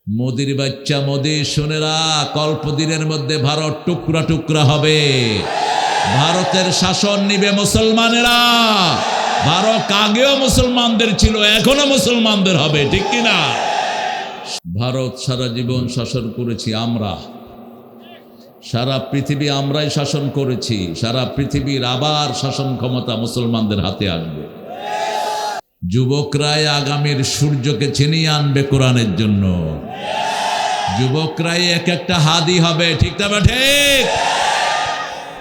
মোদির বাচ্চা মোদি শোনেরা, কল্পদিনের মধ্যে ভারত টুকরা টুকরা হবে। ভারতের শাসন নিবে মুসলমানেরা। ভারত আগেও মুসলমানদের ছিল, এখনো মুসলমানদের হবে, ঠিক কিনা? ভারত সারা জীবন শাসন করেছি আমরা, সারা পৃথিবী আমরাই শাসন করেছি। সারা পৃথিবীর আবার শাসন ক্ষমতা মুসলমানদের হাতে আসবে। যুবকরাই আগামীর সূর্যকে ছিনিয়ে আনবে কোরআনের জন্য। যুবকরাই এক একটা হাদি হবে, ঠিক না ঠিক?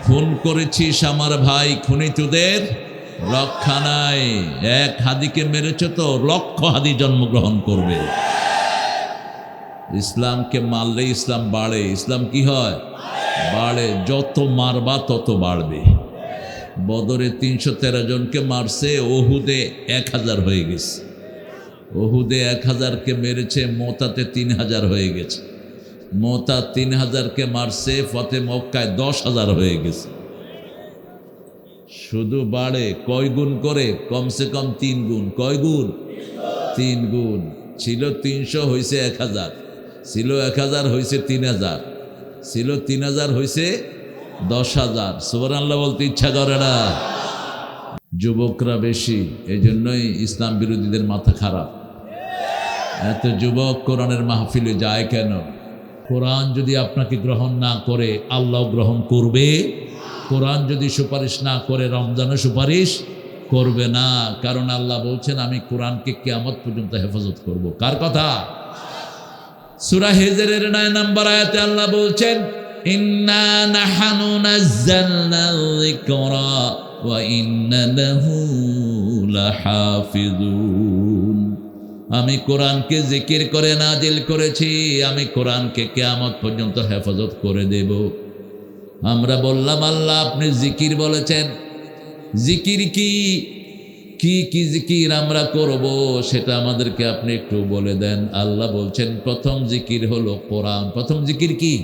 খুন করেছিস আমার ভাই, খুনিতদের রক্ষা নাই। এক হাদিকে মেরেছ তো লক্ষ হাদি জন্মগ্রহণ করবে। ইসলামকে মারলে ইসলাম বাড়ে। ইসলাম কি হয়? বাড়ে। যত মারবা তত বাড়বে। বদরে ৩১৩ জনকে মারছে, ওহুদে ১০০০ হয়ে গেছে। ওহুদে ১০০০কে মেরেছে, মোতাতে ৩০০০ হয়ে গেছে। মোতা ৩০০০কে মারছে, ফতে মক্কায় ১০,০০০ হয়ে গেছে। শুধু বাড়ে। কয় গুণ করে? কমসে কম ৩ গুণ। কয় গুণ? ৩ গুণ। ছিল ৩০০ হয়েছে ১০০০, ছিল ১০০০ হয়েছে ৩০০০, ছিল ৩০০০ হয়েছে ১০,০০০। সুবহানাল্লাহ বলতে ইচ্ছা করে না? যুবকরা বেশি, এই জন্যই ইসলাম বিরোধীদের মাথা খারাপ। এত যুবক কোরআনের মাহফিলে যায় কেন? কোরআন যদি আপনাকে গ্রহণ না করে, আল্লাহ গ্রহণ করবে। কোরআন যদি সুপারিশ না করে, রমজানও সুপারিশ করবে না। কারণ আল্লাহ বলছেন, আমি কোরআনকে কিয়ামত পর্যন্ত হেফাজত করব। কার কথা? সূরা হিজরের ৯ নম্বর আয়াতে আল্লাহ বলছেন, ইন্না নাহনু নাযালনাল যিকরা ওয়া ইন্না লাহু লাহাফিজুন। আমি কোরআনকে জিকির করে নাজিল করেছি, আমি কোরআনকে কিয়ামত পর্যন্ত হেফাজত করে দেব। আমরা বললাম, আল্লাহ আপনি জিকির বলেছেন, জিকির কি কি কি জিকির আমরা করব সেটা আমাদেরকে আপনি একটু বলে দেন। আল্লাহ বলছেন, প্রথম জিকির হলো কোরআন। প্রথম জিকির কি?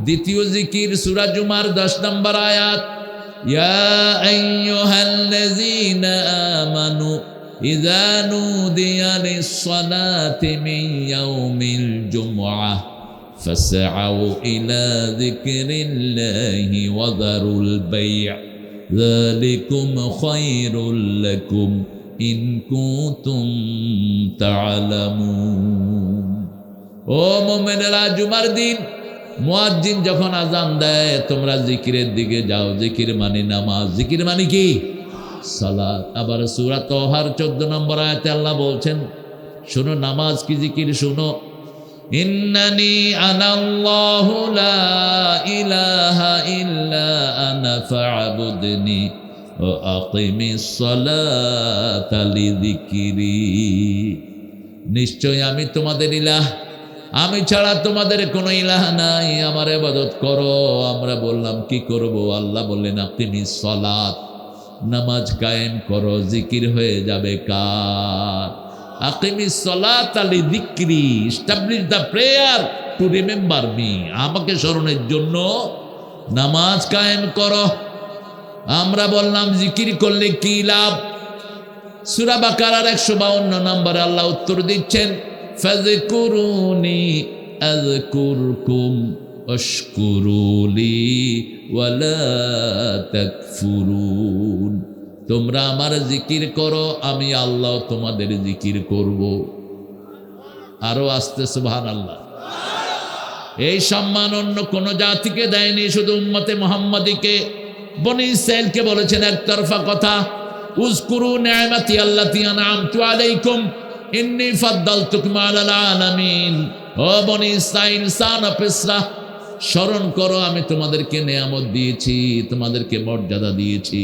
দ্বিতীয় জিকির সূরা জুমার 10 নম্বর আয়াত, ইয়া আইয়ুহাল্লাযীনা আমানু ইযা নুদিয়া লিস-সালাতি মিন ইয়াউমিল জুমআহ ফাসআউ ইলা যিকরিল্লাহি ওয়া যারুল বাই', যালিকুম খায়রুল লাকুম ইন কুনতুম তা'লামুন। ও মুমিনেরা, জুমার দিন মুয়াজ্জিন যখন আযান দেয়, তোমরা জিকিরের দিকে যাও। জিকির মানে নামাজ। জিকির মানে কি? সালাত। আবার সূরা তাহার 14 নম্বর আয়াতে আল্লাহ বলছেন, শোনো নামাজ কি জিকির শোনো। ইন্নানি আনাল্লাহু লা ইলাহা ইল্লা আনা ফা'বুদনি ওয়া আকিমিস সালাতা লিযিকরি। নিশ্চয় আমি তোমাদের ইলাহ, আমি ছাড়া তোমাদের কোনো ইলাহ নাই, আমার ইবাদত করো। আমরা বললাম কি করব? আল্লাহ বললেন, আকিমিস সালাত, নামাজ কায়েম করো। জিকির হয়ে যাবে কার? আকিমিস সালাতা লিযিকরি, establish the prayer to remember me, আমাকে স্মরণের জন্য নামাজ কায়েম করো। আমরা বললাম জিকির করলে কি লাভ? সূরা বাকারার 152 নম্বরে আল্লাহ উত্তর দিচ্ছেন, ফাযকুরুনি আযকুরকুম ওয়াশকুরুলি ওয়ালা তাকফুরুন। তোমরা আমার জিকির করো, আমি আল্লাহ তোমাদের জিকির করব। আরো আসতে সুবহানাল্লাহ। এই সম্মান অন্য কোন জাতিকে দেয়নি, শুধু উম্মতে মুহাম্মাদীকে, বনী ইসরাঈলকে বলেছেন একতরফা কথা, উযকুরু নি'মাতি আল্লাতী আন'আমতু আলাইকুম ইন্নী ফাদ্দালতুকুম আলাল আলামিন। ও বনী ইসরাঈল, সান অফ ইসরা, স্মরণ করো আমি তোমাদেরকে নেয়ামত দিয়েছি, তোমাদেরকে মর্যাদা দিয়েছি।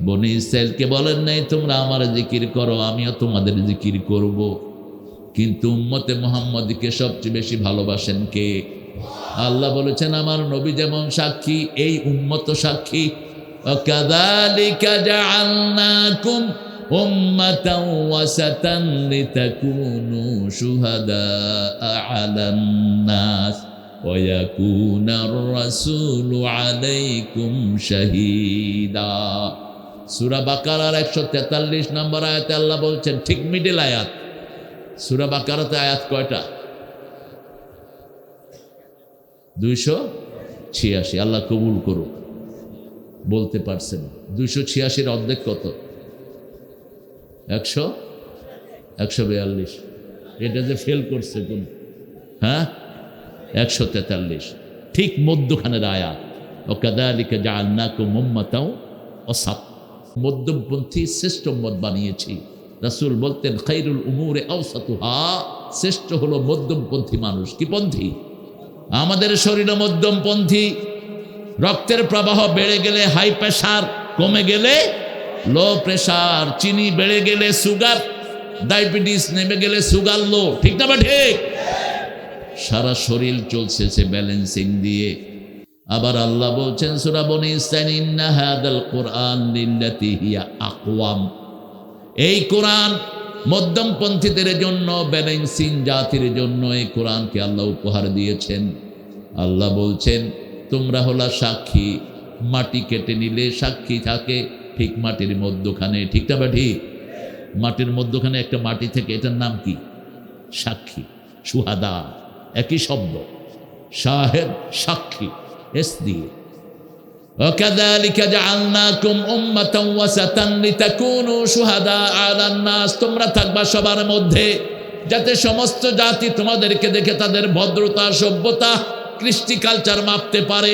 বনী ইসরাঈলকে বলেন নাই তোমরা আমার জিকির করো, আমিও তোমাদের জিকির করব। কিন্তু উম্মতে মুহাম্মাদীকে সবচেয়ে বেশি ভালোবাসেন কে? আল্লাহ বলেছেন, আমার নবী যেমন সাক্ষী, এই উম্মত সাক্ষী। ওয়াকাযালিকা জাআলনাকুম উম্মাতান ওয়াসাতান লিতাকুনু শুহাদাআ আলান নাস ওয়া ইয়াকুনার রাসূলু আলাইকুম শাহীদা। সূরা বাকারার 143 নম্বর আয়াতে আল্লাহ বলছেন, ঠিক মিডল আয়াত। সূরা বাকারাতে আয়াত কয়টা? 286। আল্লাহ কবুল করুক। বলতে পারছেন 286-এর অর্ধেক কত? 142। এটা যে ফেল করছে কোন, হ্যাঁ 143, ঠিক মধ্যখানের আয়াত। ওয়াকাযালিকা জাআলনাকুম উম্মাতাও ওয়াসাত, মধ্যমপন্থী শ্রেষ্ঠ উম্মত বানিয়েছি। রাসূল বলতেন খায়রুল উমুরি আওসাতুহা, শ্রেষ্ঠ হলো মধ্যমপন্থী মানুষ। কি পন্থী? আমাদের শরীর মধ্যমপন্থী। রক্তের প্রবাহ বেড়ে গেলে হাই প্রেশার, কমে গেলে লো প্রেশার, চিনি বেড়ে গেলে সুগার, ডায়াবেটিস নেমে গেলে সুগার লো, ঠিক না বা ঠিক? সারা শরীর চলছে সে ব্যালেন্সিং দিয়ে। আবার আল্লাহ বলছেন সূরা বনী ইসরাঈল, ইন্না হাদাল কুরআন লিল্লাতি হিয়া আকওয়াম, এই কোরআন মধ্যমপন্থীদের জন্য, ব্যালেন্সিং জাতির জন্য এই কোরআনকে আল্লাহ উপহার দিয়েছেন। আল্লাহ বলছেন তোমরা হলা সাক্ষী, মাটি কেটে নিলে সাক্ষী থাকে ঠিক মাটির মধ্যখানে, ঠিক না বা ঠিক? মাটির মধ্যখানে একটা মাটি থেকে, এটার নাম কি? সাক্ষী, সুহাদা, একই শব্দ, শাহেদ সাক্ষী, এস দিয়ে। ওয়াকাযালিকা জাআলনাকুম উম্মাতান ওয়াসাতান লিতাকুনু শুহাদা আলান নাস, তোমরা থাকবা সবার মধ্যে, যাতে সমস্ত জাতি তোমাদেরকে দেখে তাদের ভদ্রতা, সভ্যতা, কৃষ্টি কালচার মাপতে পারে।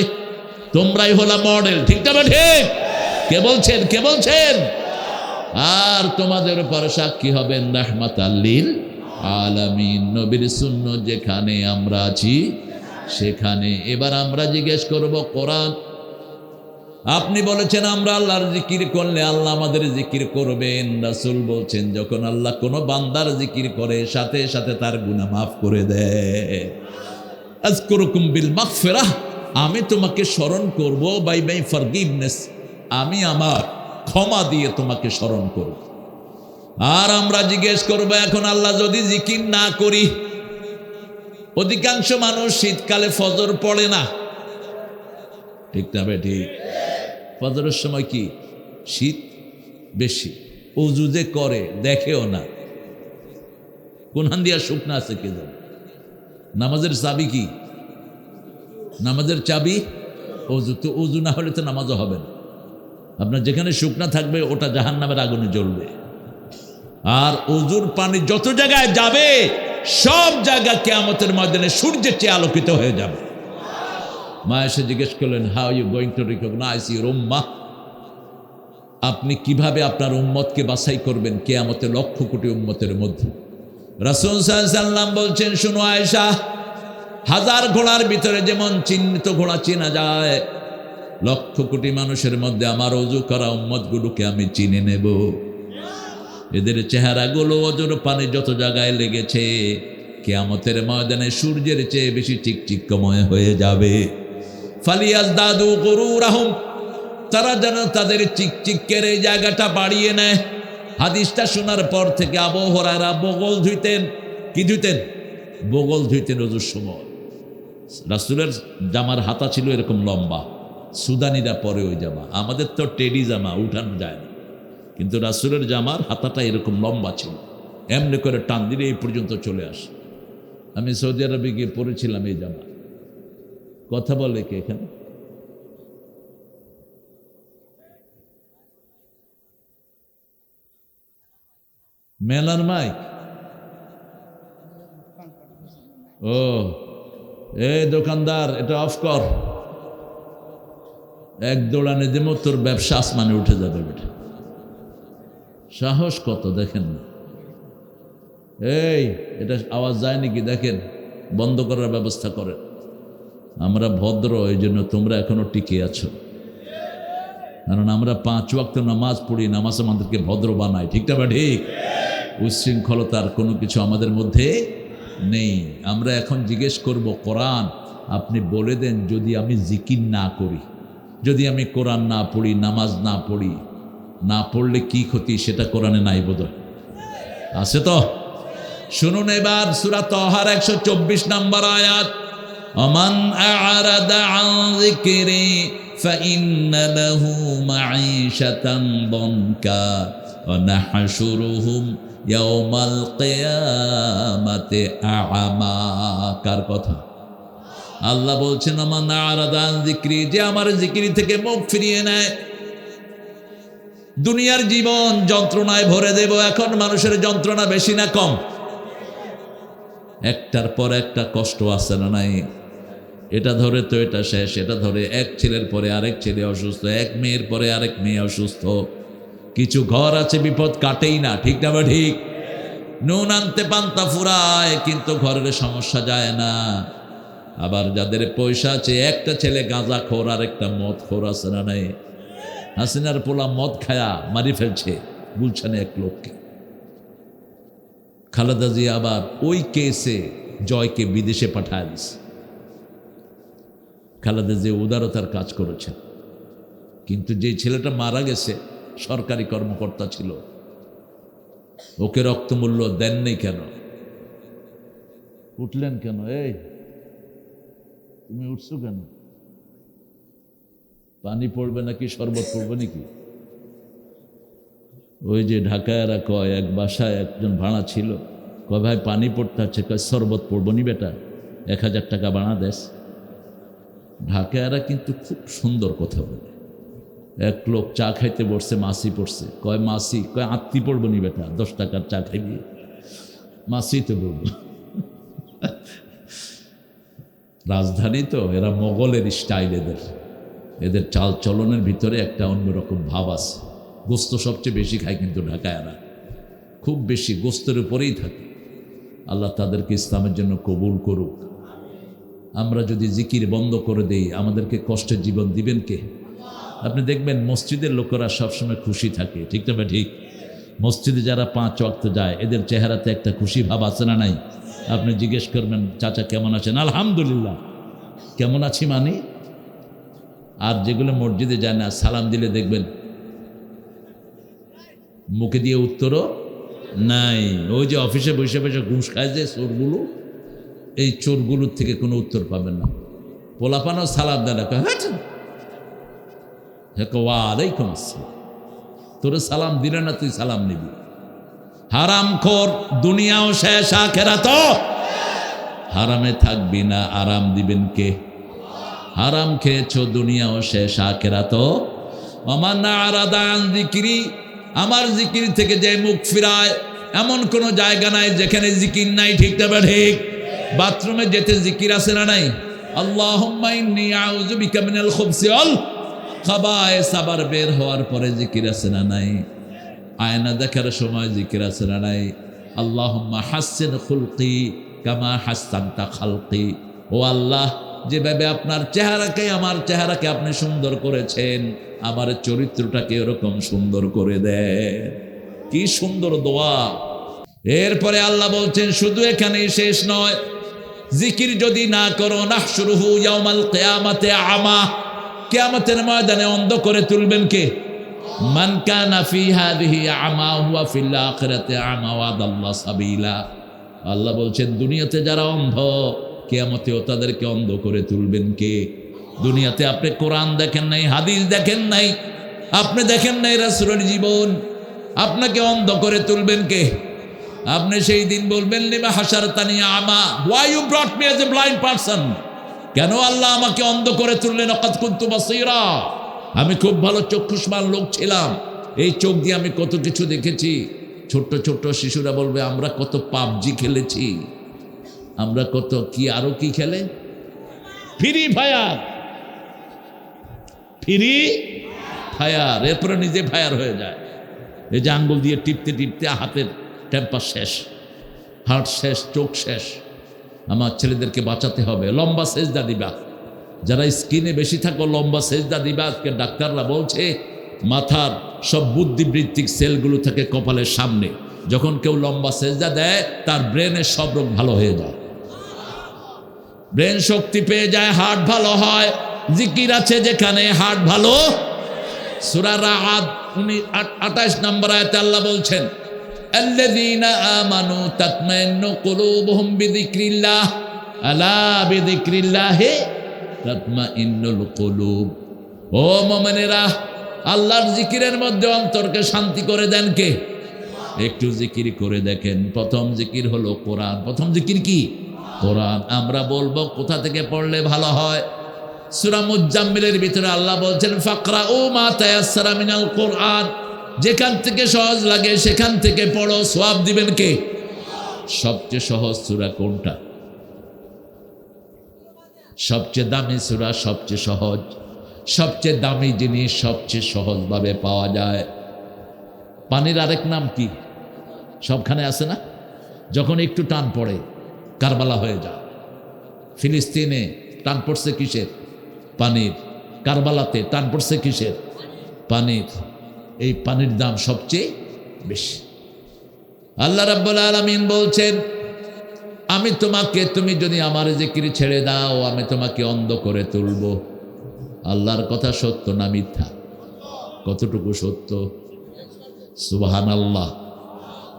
তোমরাই হলা মডেল, ঠিক না বা ঠিক? কে বলছেন? কে বলছেন? আর তোমাদের উপর সাক্ষী হবেন রাহমাতাল লিল আলামিন, নবীর সুন্নাত যেখানে আমরা আছি সেখানে। এবার আমরা জিজ্ঞেস করব, কোরআন আপনি বলেছেন আমরা আল্লাহর জিকির করলে আল্লাহ আমাদের জিকির করবেন। রাসূল বলছেন যখন আল্লাহ কোনো বান্দার জিকির করে সাথে সাথে তার গুনাহ মাফ করে দেয়। আযকুরুকুম বিল মাগফিরাহ, আমি তোমাকে স্মরণ করব বাই ফরগিভনেস, আমি আমার ক্ষমা দিয়ে তোমাকে স্মরণ করব। আর আমরা জিজ্ঞেস করব এখন আল্লাহ যদি জিকির না করি, অধিকাংশ মানুষ শীতকালে ফজর পড়ে না, ঠিক না বেটি? ফজরের সময় কি শীত বেশি, ওযু যে করে দেখেও না, কোনখান দিয়া শুকনা আছে কে জানে। নামাজের চাবি কি? নামাজের চাবি ওযু, তো ওযু না হলে তো নামাজও হবে না। আপনার যেখানে শুকনা থাকবে ওটা জাহান্নামের আগুনে জ্বলবে। আর ওযুর পানি যত জায়গায় যাবে সব জায়গা কিয়ামতের ময়দানে সূর্যের চেয়ে আলোকিত হয়ে যাবে। মা এসে জিজ্ঞেস করলেন, how you going to recognise your উম্মাহ, আপনি কিভাবে আপনার উম্মতকে বাছাই করবেন কিয়ামতে লক্ষ কোটি উম্মতের মধ্যে? রাসূল সাল্লাল্লাহু আলাইহি সাল্লাম বলছেন, শুনো আয়েশা, হাজার ঘোড়ার ভিতরে যেমন চিহ্নিত ঘোড়া চেনা যায়, লক্ষ কোটি মানুষের মধ্যে আমার ওযু করা উম্মতগুলোকে আমি চিনে নেব। এদের চেহারাগুলো ওযুর পানি যত জায়গায় লেগেছে কিয়ামতের ময়দানে সূর্যের চেয়ে বেশি চিকচিকময় হয়ে যাবে। ফালিয়াজদাদু গুরুরাহুম, তারা যেন তাদের চিকচিকের এই জায়গাটা বাড়িয়ে নেয়। হাদিসটা শোনার পর থেকে আবু হুরায়রা বগল ধুইতেন। কি ধুইতেন? বগল ধুইতেন ওযুর সময়। রাসূলের জামার হাতা ছিল এরকম লম্বা, সুদানিরা পরে ওই জামা, আমাদের তো টেডি জামা উঠানো যায় না, কিন্তু রাসূলের জামার হাতাটা এরকম লম্বা ছিল, এমনি করে টান দিলে এই পর্যন্ত চলে আসে। আমি সৌদি আরবে গিয়ে পরেছিলাম এই জামা। কথা বলে কে এখানে? মেলার মাইক? ও এই দোকানদার, এটা অফ কর, এক দৌড়ানে দেবো তোর ব্যবসা আসমানে উঠে যাবে বেটা। সাহস কত দেখেন না। এই এটা আওয়াজ যায় নাকি দেখেন, বন্ধ করার ব্যবস্থা করেন। আমরা ভদ্র, এই জন্য তোমরা এখনো টিকে আছো, কারণ আমরা 5 ওয়াক্ত নামাজ পড়ি, নামাজ আমাদেরকে ভদ্র বানায়, ঠিক না? ঠিক। উচ্ছৃঙ্খলতার কোনো কিছু আমাদের মধ্যে নেই। আমরা এখন জিজ্ঞেস করব, কোরআন আপনি বলে দেন যদি আমি জিকির না করি, যদি আমি কোরআন না পড়ি, নামাজ না পড়ি, না পড়লে কি ক্ষতি, সেটা কোরআনে নাই বোধহয়, আছে তো? শুনুন এবার সূরা তাহার 124 নম্বর আয়াত, আমান আ'রাদা আন যিকরি ফাইন্না লাহু মাঈশাতান দনকা ওয়া নাহশুরুহুম ইয়াওমাল কিয়ামাতি আ'মা। কার কথা? আল্লাহ বলছেন আমার নারাদান জিক্রি, যে আমার জিকির থেকে মুখ ফিরিয়ে নেয়, দুনিয়ার জীবন যন্ত্রণায় ভরে দেব। এখন মানুষের যন্ত্রণা বেশি না কম? একটার পর একটা কষ্ট আছে না নাই? এটা ধরে তো এটা শেষ, এটা ধরে এক ছেলের পরে আরেক ছেলে অসুস্থ, এক মেয়ের পরে আরেক মেয়ে অসুস্থ। কিছু ঘর আছে বিপদ কাটেই না, ঠিক না বা ঠিক? নুন আনতে পান্তা ফুরায়, কিন্তু ঘরের সমস্যা যায় না। আবার যাদের পয়সা আছে, একটা ছেলে গাঁজা খোর আর একটা মদ খোর আছে না নাই? হাসিনার পোলা মদ খায়া মারি ফেলছে গুলশানে এক লোককে। খালেদা জিয়া আবার ওই কেসে জয়কে বিদেশে পাঠায় দিছে। খালেদা জিয়া উদারতার কাজ করেছেন, কিন্তু যে ছেলেটা মারা গেছে সরকারি কর্মকর্তা ছিল, ওকে রক্তমূল্য দেননি কেন? উঠলেন কেন? এই তুমি উঠছো কেন? পানি পড়বে নাকি শরবত পড়বে নাকি? ওই যে ঢাকায়রা কয়, এক বাসায় একজন ভাড়া ছিল, কয় ভাই পানি পড়তে হচ্ছে, কয় শরবত পড়বো নি বেটা, 1000 টাকা ভাড়া দেশ। ঢাকায়রা কিন্তু খুব সুন্দর কথা বলে। এক লোক চা খাইতে বসছে, মাসি পড়ছে, কয় মাসি, কয় আত্মি পড়বো নি বেটা, 10 টাকার চা খাইবি? মাসি তো বলবো। রাজধানী তো, এরা মোগলের স্টাইল, এদের চাল চলনের ভিতরে একটা অন্যরকম ভাব আছে। গোস্ত সবচেয়ে বেশি খায় কিন্তু ঢাকায়রা, খুব বেশি গোস্তের উপরেই থাকে। আল্লাহ তাদেরকে ইসলামের জন্য কবুল করুক। আমরা যদি জিকির বন্ধ করে দেই, আমাদেরকে কষ্টের জীবন দিবেন কে? আপনি দেখবেন মসজিদের লোকেরা সবসময় খুশি থাকে, ঠিক না? ঠিক। মসজিদে যারা 5 ওয়াক্ত যায়, এদের চেহারাতে একটা খুশি ভাব আছে না নাই? আপনি জিজ্ঞেস করবেন, চাচা কেমন আছেন? আলহামদুলিল্লাহ। কেমন আছি মানে? আর যেগুলো মসজিদে যায় না, সালাম দিলে দেখবেন মুখে দিয়ে উত্তরও নাই। ওই যে অফিসে বসে বসে ঘুষ খায় যে চোরগুলো, এই চোরগুলোর থেকে কোনো উত্তর পাবেন না। পোলাপানও সালাম দেয় না, ওয়ালাইকুম আসসালাম। তোরে সালাম দিলে না, তুই সালাম নিবি। হারামখোর, দুনিয়াও শেষ আখিরাতও। হারামে থাকবি না, আরাম দিবেন কে? হারাম খেয়েছো, দুনিয়াও শেষ আখিরাতও। ওমান আরাদা আন যিকরি, আমার জিকির থেকে যে মুখ ফিরায়, এমন কোন জায়গা নাই যেখানে জিকির নাই, ঠিক না? ঠিক। বাথরুমে যেতে জিকির আছে না নাই? আল্লাহুম্মা ইন্নী আউযু বিকা মিনাল খুবসি ওয়াল খাবায়েস, আবার বের হওয়ার পরে জিকির আছে না নাই? আয়না দেখার সময় জিকির আছে না নাই? আল্লাহুম্মা হাসসিন খুলকি কামা হাসসানতা খালকি, ও আল্লাহ, যেভাবে আপনার চেহারাকে, আমার চেহারাকে আপনি সুন্দর করেছেন, আমার চরিত্রটাকে এরকম সুন্দর করে দেন। কি সুন্দর দোয়া! এরপরে আল্লাহ বলছেন শুধু এখানেই শেষ নয়, জিকির যদি না করো, নাহশুরুহু ইয়াউমাল কিয়ামাতি আমা, কিয়ামতের ময়দানে অন্ধ করে তুলবেন কে? মান কানা ফি হাদিহি আমা হুয়া ফিল আখিরাতি আমা ওয়া দাল্লা সাবিলা। আল্লাহ বলছেন দুনিয়াতে যারা অন্ধ, কিয়ামতেও তাদেরকে অন্ধ করে তুলবেন কে? দুনিয়াতে আপনি কোরআন দেখেন নাই, হাদিস দেখেন নাই, আপনি দেখেন নাই রাসূলের জীবন, আপনাকে অন্ধ করে তুলবেন কে? আপনি সেই দিন বলবেন, লিমা হাশারতানি আমা, why you brought me as a blind person? কেন আল্লাহ আমাকে অন্ধ করে তুললেন? ওয়াকাদ কুনতু বাসীরা, আমি খুব ভালো চক্ষুষ্মান লোক ছিলাম, এই চোখ দিয়ে আমি কত কিছু দেখেছি। ছোট্ট ছোট্ট শিশুরা বলবে, আমরা কত পাবজি খেলেছি, আমরা কত কি আরো কি খেলে, ফ্রি ফায়ার, ফ্রি ফায়ার। এরপরে নিজে ফায়ার হয়ে যায়। এই যে আঙ্গুল দিয়ে টিপতে টিপতে হাতের টেম্পার শেষ, হার্ট শেষ, চোখ শেষ। আমার ছেলেদেরকে বাঁচাতে হবে। লম্বা সেজদা দিবা, যারা স্কিনে বেশি থাকো লম্বা সেজদা দিবা। আজকে ডাক্তাররা বলছে মাথার সব বুদ্ধিবৃত্তিক সেলগুলো থাকে কপালের সামনে, যখন কেউ লম্বা সেজদা দেয় তার ব্রেনের সব রোগ ভালো হয়ে যায়, ব্রেন শক্তি পেয়ে যায়, হার্ট ভালো হয়। জিকির আছে যেখানে হার্ট ভালো। সূরা রাআদ 28 নম্বর আয়াতে আল্লাহ বলছেন, আল্লাযীনা আমানু তাতমাইন্নু কুলুবুহুম বিযিকরিল্লাহ, আলা বিযিকরিল্লাহি তাতমাইন্নুল কুলুব। ও মুমিনেরা, আল্লাহর জিকিরের মধ্যে অন্তরকে শান্তি করে দেন কে? একটু জিকির করে দেখেন। প্রথম জিকির হলো কোরআন। প্রথম জিকির কি? কোরআন। আমরা বলবো কোথা থেকে পড়লে ভালো হয়। সূরা মুজাম্মিলের ভিতরে আল্লাহ বলছেন ফাকরাউ মা তায়াসসারা মিনাল কোরআন, যেখান থেকে সহজ লাগে সেখান থেকে পড়ো, সওয়াব দিবেন কে? সবচেয়ে সহজ সূরা কোনটা? সবচেয়ে দামি সূরা, সবচেয়ে সহজ, সবচেয়ে দামি জিনিস সবচেয়ে সহজভাবে পাওয়া যায়। পানির আরেক নাম কি? সবখানে আছে না? যখন একটু টান পড়ে কারবালা হয়ে যায়। ফিলিস্তিনে টান পড়ছে কিসের? পানির। কারবালাতে টান পড়ছে কিসের? পানির। এই পানির দাম সবচেয়ে বেশি। আল্লাহ রাব্বুল আলামিন বলছেন আমি তোমাকে, তুমি যদি আমার জিকির ছেড়ে দাও আমি তোমাকে অন্ধ করে তুলব। আল্লাহর কথা সত্য না মিথ্যা? কতটুকু সত্য? সুবহানাল্লাহ।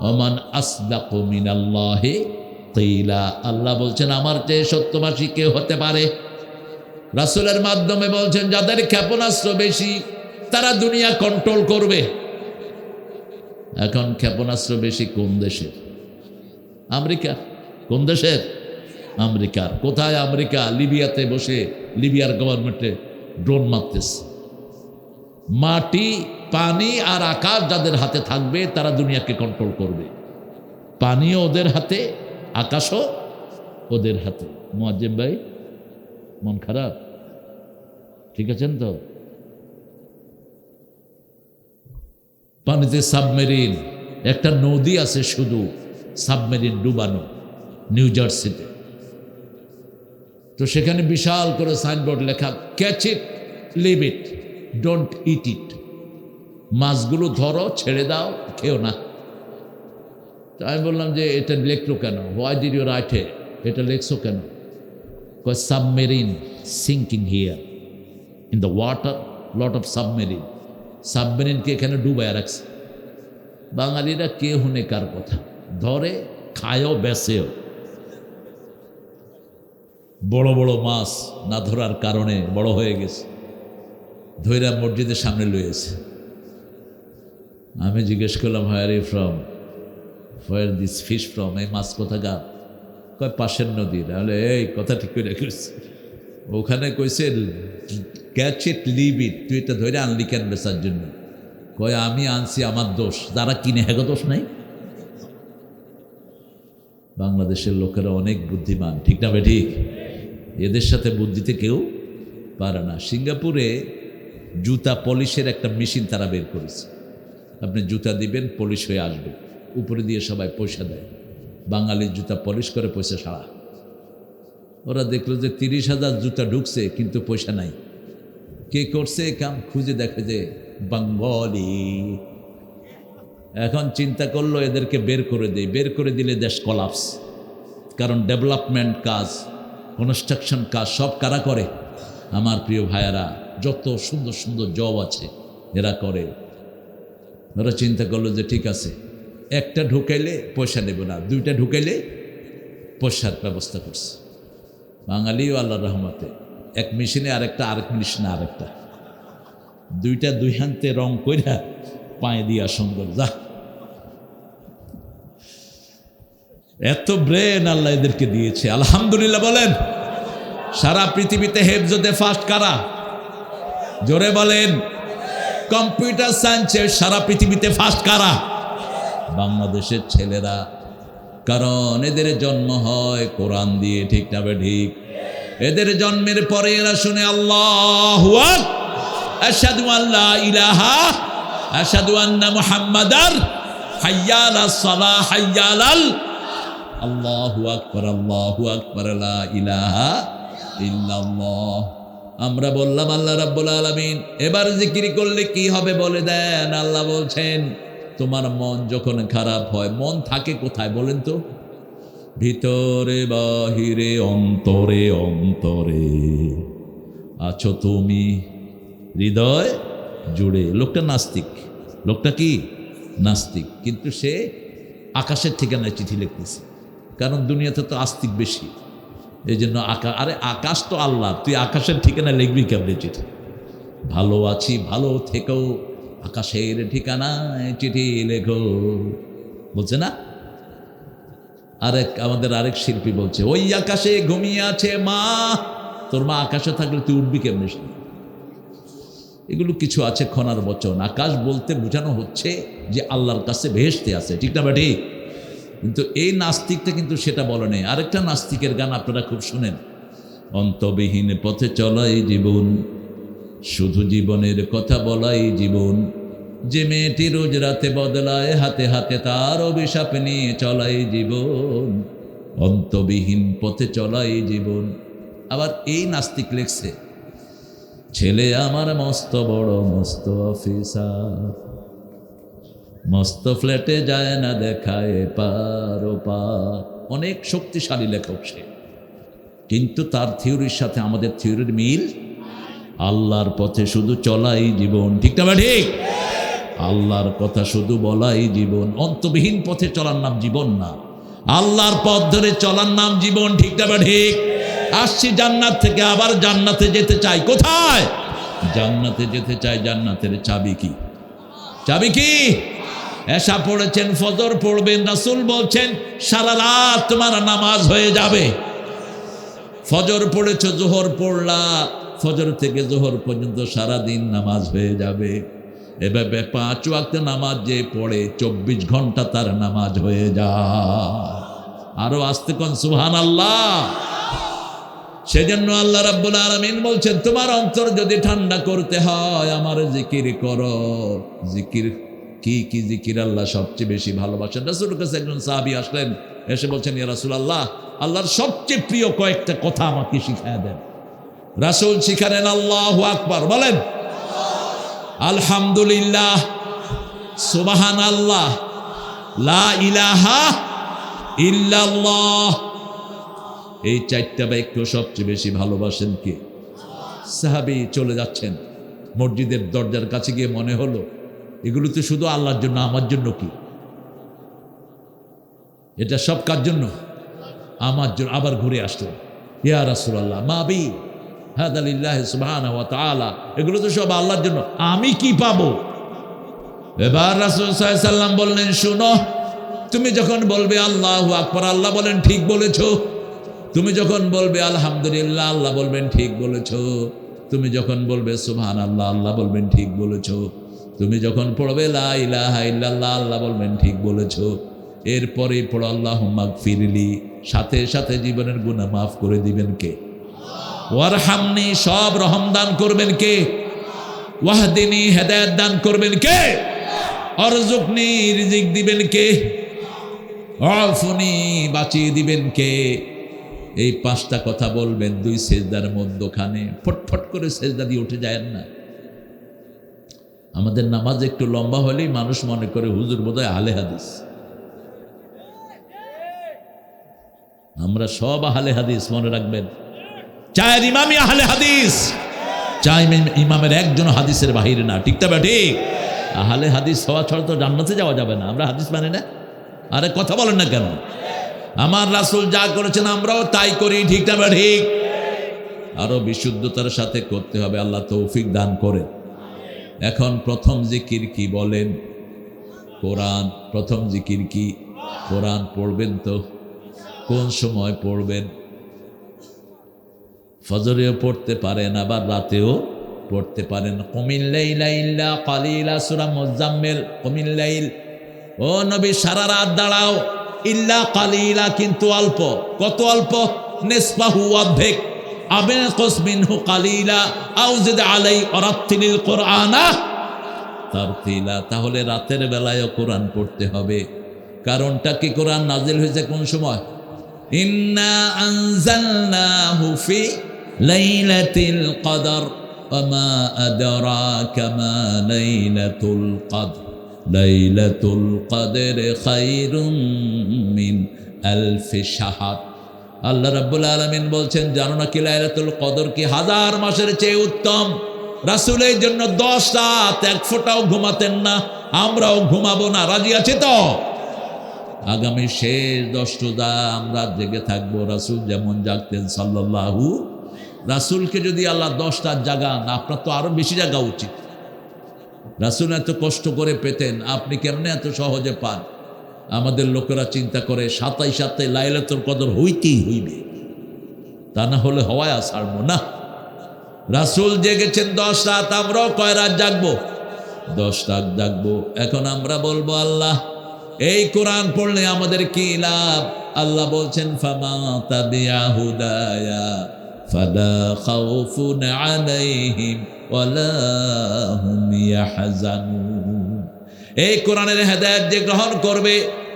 ওমান আসদাকু মিনাল্লাহি কিলা। আল্লাহ বলছেন আমার চেয়ে সত্যবাদী কে হতে পারে? রাসূলের মাধ্যমে বলছেন যাদের ক্ষেপণাস্ত্র বেশি তারা দুনিয়া কন্ট্রোল করবে। এখন ক্ষেপণাস্ত্র বেশি কোন দেশের? আমেরিকার। কোন দেশের? আমেরিকার। কোথায় আমেরিকা? লিবিয়াতে বসে লিবিয়ার গভর্নমেন্টে ড্রোন মারতেছে। মাটি, পানি আর আকাশ যাদের হাতে থাকবে তারা দুনিয়াকে কন্ট্রোল করবে। পানিও ওদের হাতে, আকাশও ওদের হাতে। মুয়াজ্জিম ভাই মন খারাপ? ঠিক আছেন তো? পানিতে সাবমেরিন, একটা নদী আছে শুধু সাবমেরিন ডুবানো, নিউ জার্সিতে। তো সেখানে বিশাল করে সাইনবোর্ড লেখা catch it, leave it, don't eat it. মাছগুলো ধরো, ছেড়ে দাও, খেও না। তো আমি বললাম যে এটা লেখলো কেন? Why did you write it? এটা লেখছো কেন? কয় submarine sinking here in the water, lot of submarine. সাবমেরিনকে এখানে ডুবায় রাখছে। বাঙালিরা কে হুনে কার কথা? ধরে, খায়ও, বেচেও। বড় বড় মাছ না ধরার কারণে বড় হয়ে গেছে, ধৈরা মসজিদের সামনে লইয়েছে। আমি জিজ্ঞেস করলাম where you from, where this fish from? এই মাছ কোথাকার? কয় পাশের নদীর। তাহলে এই কথা ঠিক করে রেখেছে। ওখানে কইছে ক্যাচ ইট, লিভ ইট। তুই এটা ধরে আনলি কেন বেচার জন্য? কয় আমি আনছি, আমার দোষ। যারা কিনে হেগো দোষ নাই। বাংলাদেশের লোকেরা অনেক বুদ্ধিমান, ঠিক না ভাই? ঠিক। এদের সাথে বুদ্ধিতে কেউ পারে না। সিঙ্গাপুরে জুতা পলিশের একটা মেশিন তারা বের করেছে। আপনি জুতা দিবেন, পলিশ হয়ে আসবে, উপরে দিয়ে সবাই পয়সা দেয়। বাঙালির জুতা পলিশ করে পয়সা সারা। ওরা দেখলো যে 30,000 জুতা ঢুকছে কিন্তু পয়সা নাই। কে করছে কাম? খুঁজে দেখে যে বাঙ্গালি। এখন চিন্তা করলো এদেরকে বের করে দেয়। বের করে দিলে দেশ কলাপস। কারণ ডেভেলপমেন্ট কাজ, কনস্ট্রাকশন কাজ সব কারা করে? আমার প্রিয় ভাইয়েরা, যত সুন্দর সুন্দর জব আছে এরা করে। ওরা চিন্তা করলো যে ঠিক আছে, একটা ঢুকাইলে পয়সা নেব না, দুইটা ঢুকাইলে পয়সার ব্যবস্থা করছে। বাঙালিও আল্লাহর রহমতে এক মেশিনে আরেকটা, আরেক মেশিনে আরেকটা, দুইটা দুই হাতে রং কইরা পায়ে দিয়া সুন্দর। যা, এত ব্রেন আল্লাহ এদেরকে দিয়েছে, আলহামদুলিল্লাহ বলেন। সারা পৃথিবীতে হেফজতে ফার্স্ট কারা? জোরে বলেন। কম্পিউটার সায়েন্সে সারা পৃথিবীতে ফার্স্ট কারা? বাংলাদেশের ছেলেরা। কারণ এদের জন্ম হয় কোরআন দিয়ে, ঠিক না বে ঠিক? এদের জন্মের পরে এরা শুনে আল্লাহু আকবার, আশহাদু আল্লা ইলাহা, আশহাদু আন্না মুহাম্মাদার, হাইয়া আলাস সালাহ, হাইয়া আলাল। আল্লাহু আকবার, আল্লাহু আকবার, লা ইলাহা ইল্লাল্লাহ। আমরা বললাম আল্লাহ রাব্বুল আলামিন এবার জিকির করলে কি হবে বলে দেন। আল্লাহ বলছেন তোমার মন যখন খারাপ হয়, মন থাকে কোথায় বলেন তো? ভিতরে বাহিরে, অন্তরে অন্তরে আছো তুমি, হৃদয় জুড়ে। লোকটা নাস্তিক। লোকটা কি? নাস্তিক। কিন্তু সে আকাশের ঠিকানায় চিঠি লিখতেছে। কারণ দুনিয়াতে তো আস্তিক বেশি, এই জন্য আরে আকাশ তো আল্লাহ, তুই আকাশের ঠিকানায় লিখবি কেমনে চিঠি? ভালো আছি, ভালো থেকেও আকাশের ঠিকানায় চিঠি লেখো, বলছে না? আমাদের আরেক শিল্পী বলছে, ওই আকাশে ঘুমিয়ে আছে মা। তোর মা আকাশে থাকলে তুই উঠবি কেমনে? এগুলো কিছু আছে খনার বচন। আকাশ বলতে বোঝানো হচ্ছে যে আল্লাহর কাছে বেহেশতে আছে, ঠিক না বেটি? কিন্তু এই নাস্তিকটা কিন্তু সেটা বলে নেই। আরেকটা নাস্তিকের গান আপনারা খুব শুনেন, অন্তবিহীন পথে চলাই জীবন, শুধু জীবনের কথা বলাই জীবন, যে মেয়েটি রোজ রাতে বদলায় হাতে হাতে তার অভিশাপ নিয়ে চলাই জীবন, অন্তবিহীন পথে চলাই জীবন। আবার এই নাস্তিক লেখছে, ছেলে আমার মস্ত বড় মস্ত অফিসার, মস্ত ফ্ল্যাটে যায় না দেখায় পার ও পার। অনেক শক্তিশালী লেখক সে, কিন্তু তার থিওরির সাথে আমাদের থিওরির মিল। আল্লাহর পথে শুধু চলাই জীবন, ঠিক না ঠিক? আল্লাহর কথা শুধু বলাই জীবন। অন্তবিহীন পথে চলার নাম জীবন না, আল্লাহর পথ ধরে চলার নাম জীবন, ঠিক না ঠিক? আসছি জান্নাত থেকে, আবার জান্নাতে যেতে চাই। কোথায়? জান্নাতে যেতে চাই। জান্নাতের চাবি কি? চাবি কি? এশা পড়েছেন, ফজর পড়বেন, রাসূল বলছেন সারা রাত তোমার নামাজ হয়ে যাবে। ফজর পড়েছ, জোহর পড়লা, ফজর থেকে জোহর পর্যন্ত সারা দিন নামাজ হয়ে যাবে। এভাবে 5 ওয়াক্ত নামাজ যে পড়ে 24 ঘন্টা তার নামাজ হয়ে যায়। আরো আস্তে কোন সুবহানাল্লাহ। সেজন্য আল্লাহ রাব্বুল আলামিন বলছেন, তোমার অন্তর যদি ঠান্ডা করতে হয় আমার জিকির করো। জিকির কি কি জিকির আল্লাহ সবচেয়ে বেশি ভালোবাসেন? রাসূলের কাছে একজন সাহাবী আসলেন, এসে বলছেন, ইয়া রাসূলুল্লাহ, আল্লাহর সবচেয়ে প্রিয় কয়েকটা কথা আমাকে শিখায় দেন। রাসূল শিখালেন, আল্লাহু আকবার বলেন, আলহামদুলিল্লাহ, সুবহানাল্লাহ, লা ইলাহা ইল্লাল্লাহ। এই 4টা বাক্য সবচেয়ে বেশি ভালোবাসেন কে? সাহাবী চলে যাচ্ছেন, মসজিদের দরজার কাছে গিয়ে মনে হলো এগুলো তো শুধু আল্লাহর জন্য, আমার জন্য কি? এটা সব কার জন্য? আমার জন্য। আবার ঘুরে আসলেন, ইয়া রাসূলুল্লাহ মা বি হাদা লিল্লাহি সুবহানাহু ওয়া তাআলা, এগুলো তো সব আল্লাহর জন্য, আমি কি পাবো? এবার রাসূল সাল্লাল্লাহু আলাইহি সাল্লাম বললেন, শুনো, তুমি যখন বলবে আল্লাহু আকবার, আল্লাহ বলেন ঠিক বলেছো। তুমি যখন বলবে আলহামদুলিল্লাহ, আল্লাহ বলবেন ঠিক বলেছো। তুমি যখন বলবে সুবহানাল্লাহ, আল্লাহ বলবেন ঠিক বলেছো। তুমি যখন পড়বে লা ইলাহা ইল্লাল্লাহ, আল্লাহ বলবেন ঠিক বলেছো। এরপরে পড়ো আল্লাহুম্মা গফিরলি, সাথে সাথে জীবনের গুনাহ মাফ করে দিবেন কে? ওয়ারহামনি, সব রহম দান করবেন কে? ওয়াহদিনী, হেদায়েত দান করবেন কে? অরজুকনি, রিজিক দিবেন কে? আফুনি, বাঁচিয়ে দিবেন কে? এই 5টা কথা বলবেন 2 সেজদার মধ্যখানে। ফটফট করে সেজদা দিয়ে উঠে যায় না। আমাদের নামাজ একটু লম্বা হলেই মানুষ মনে করে হুজুর বোধহয় আহলে হাদিস। আমরা সব আহলে হাদিস, মনে রাখবেন। 4 ইমামই আহলে হাদিস, 4 ইমামের একজন হাদিসের বাহিরে না, ঠিক না ঠিক? আহলে হাদিস হওয়া ছাড়া তো জান্নাতে যাওয়া যাবে না। আমরা হাদিস মানে না? আরে কথা বলেন না কেন? আমার রাসূল যা করেছেন আমরাও তাই করি, ঠিক না ঠিক? আরো বিশুদ্ধতার সাথে করতে হবে, আল্লাহ তৌফিক দান করেন। এখন প্রথম জিকির কি বলেন? কোরআন। প্রথম জিকির কি? কোরআন পড়বেন তো। কোন সময় পড়বেন? ফজরেও পড়তে পারেন, আবার রাতেও পড়তে পারেন। কুমিল লাইলা ইল্লা কালিলা, সূরা মুজাম্মিল। কুমিল লাইল, ও নবী সারা রাত দাঁড়াও, ইল্লা কালিলা, কিন্তু অল্প। কত অল্প? নিসফাহু, অর্ধেক। আবিনকুস মিনহু কালিলা আও জিদ আলাই ওয়ারাত্তিলিল কুরআনা তারতিলা। তাহলে রাতের বেলায়ও কোরআন পড়তে হবে। কারণটা কি? কোরআন নাজিল হয়েছে কোন সময়? ইন্না আনজালনাহু ফি লাইলাতিল কদর ওয়া মা আদরাকা মা লাইলাতুল কদর লাইলাতুল কদর খায়রুম মিন আলফি শাহর। আল্লাহ রাব্বুল আলামিন বলছেন, জানো না কি লাইলাতুল কদর কি? 1000 মাসের চেয়ে উত্তম। রাসূলের জন্য 10 রাত এক ফোঁটাও ঘুমাতেন না, আমরাও ঘুমাবো না। রাজি আছে তো? আগামী শেষ 10 রোজা আমরা জেগে থাকবো, রাসূল যেমন জাগতেন সাল্লাল্লাহু। রাসূলকে যদি আল্লাহ 10 রাত জাগান, আপনার তো আরো বেশি জাগা উচিত। রাসূল এত কষ্ট করে পেতেন, আপনি কেমনে এত সহজে পান? আমাদের লোকেরা চিন্তা করে 27 লাইলাতুল কদর হইতেই হইবে, তা না হলে হওয়ায় ছাড়বো না। রাসূল জেগেছেন 10 রাত, আমরাও কয় রাত জাগবো? 10 রাত জাগবো। এখন আমরা বলবো আল্লাহ এই কোরআন পড়লে আমাদের কি লাভ? আল্লাহ বলছেন ফামা তাবিআ হুদায়া ফালা খাউফুন আলাইহিম ওয়ালা হুম ইয়াহজানুন। এই কোরআনের হেদায়েত যে গ্রহণ করবে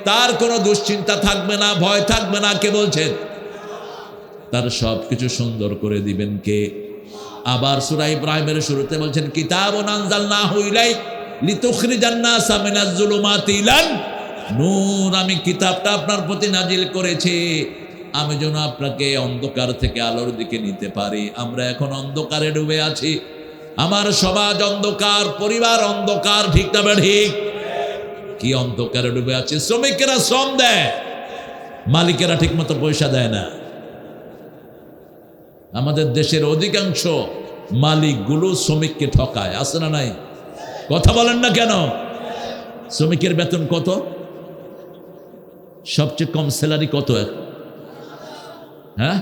তার কোনো দুশ্চিন্তা থাকবে না, ভয় থাকবে না। কে বলছেন? তার সব কিছু সুন্দর করে দিবেন কে? আবার সূরা ইব্রাহিমের শুরুতে বলছেন কিতাবুন আনজালনাহু ইলাইক লিতুখরিজান নাসা মিনাজ যুলুমাতি ইলান নূর। আমি কিতাবটা আপনার প্রতি নাজিল করেছি আমি যেন আপনাকে অন্ধকার থেকে আলোর দিকে নিতে পারি। আমরা এখন অন্ধকারে ডুবে আছি, আমার সমাজ অন্ধকার, পরিবার অন্ধকার, ঠিক না ঠিক? কি অন্ধকারে ডুবে আছে? শ্রমিকেরা শ্রম দেয়, মালিকেরা ঠিক মতো পয়সা দেয় না। আমাদের দেশের অধিকাংশ মালিকগুলো শ্রমিককে ঠকায়, আছে না নাই? কথা বলেন না কেন? শ্রমিকের বেতন কত? সবচেয়ে কম স্যালারি কত? হ্যাঁ,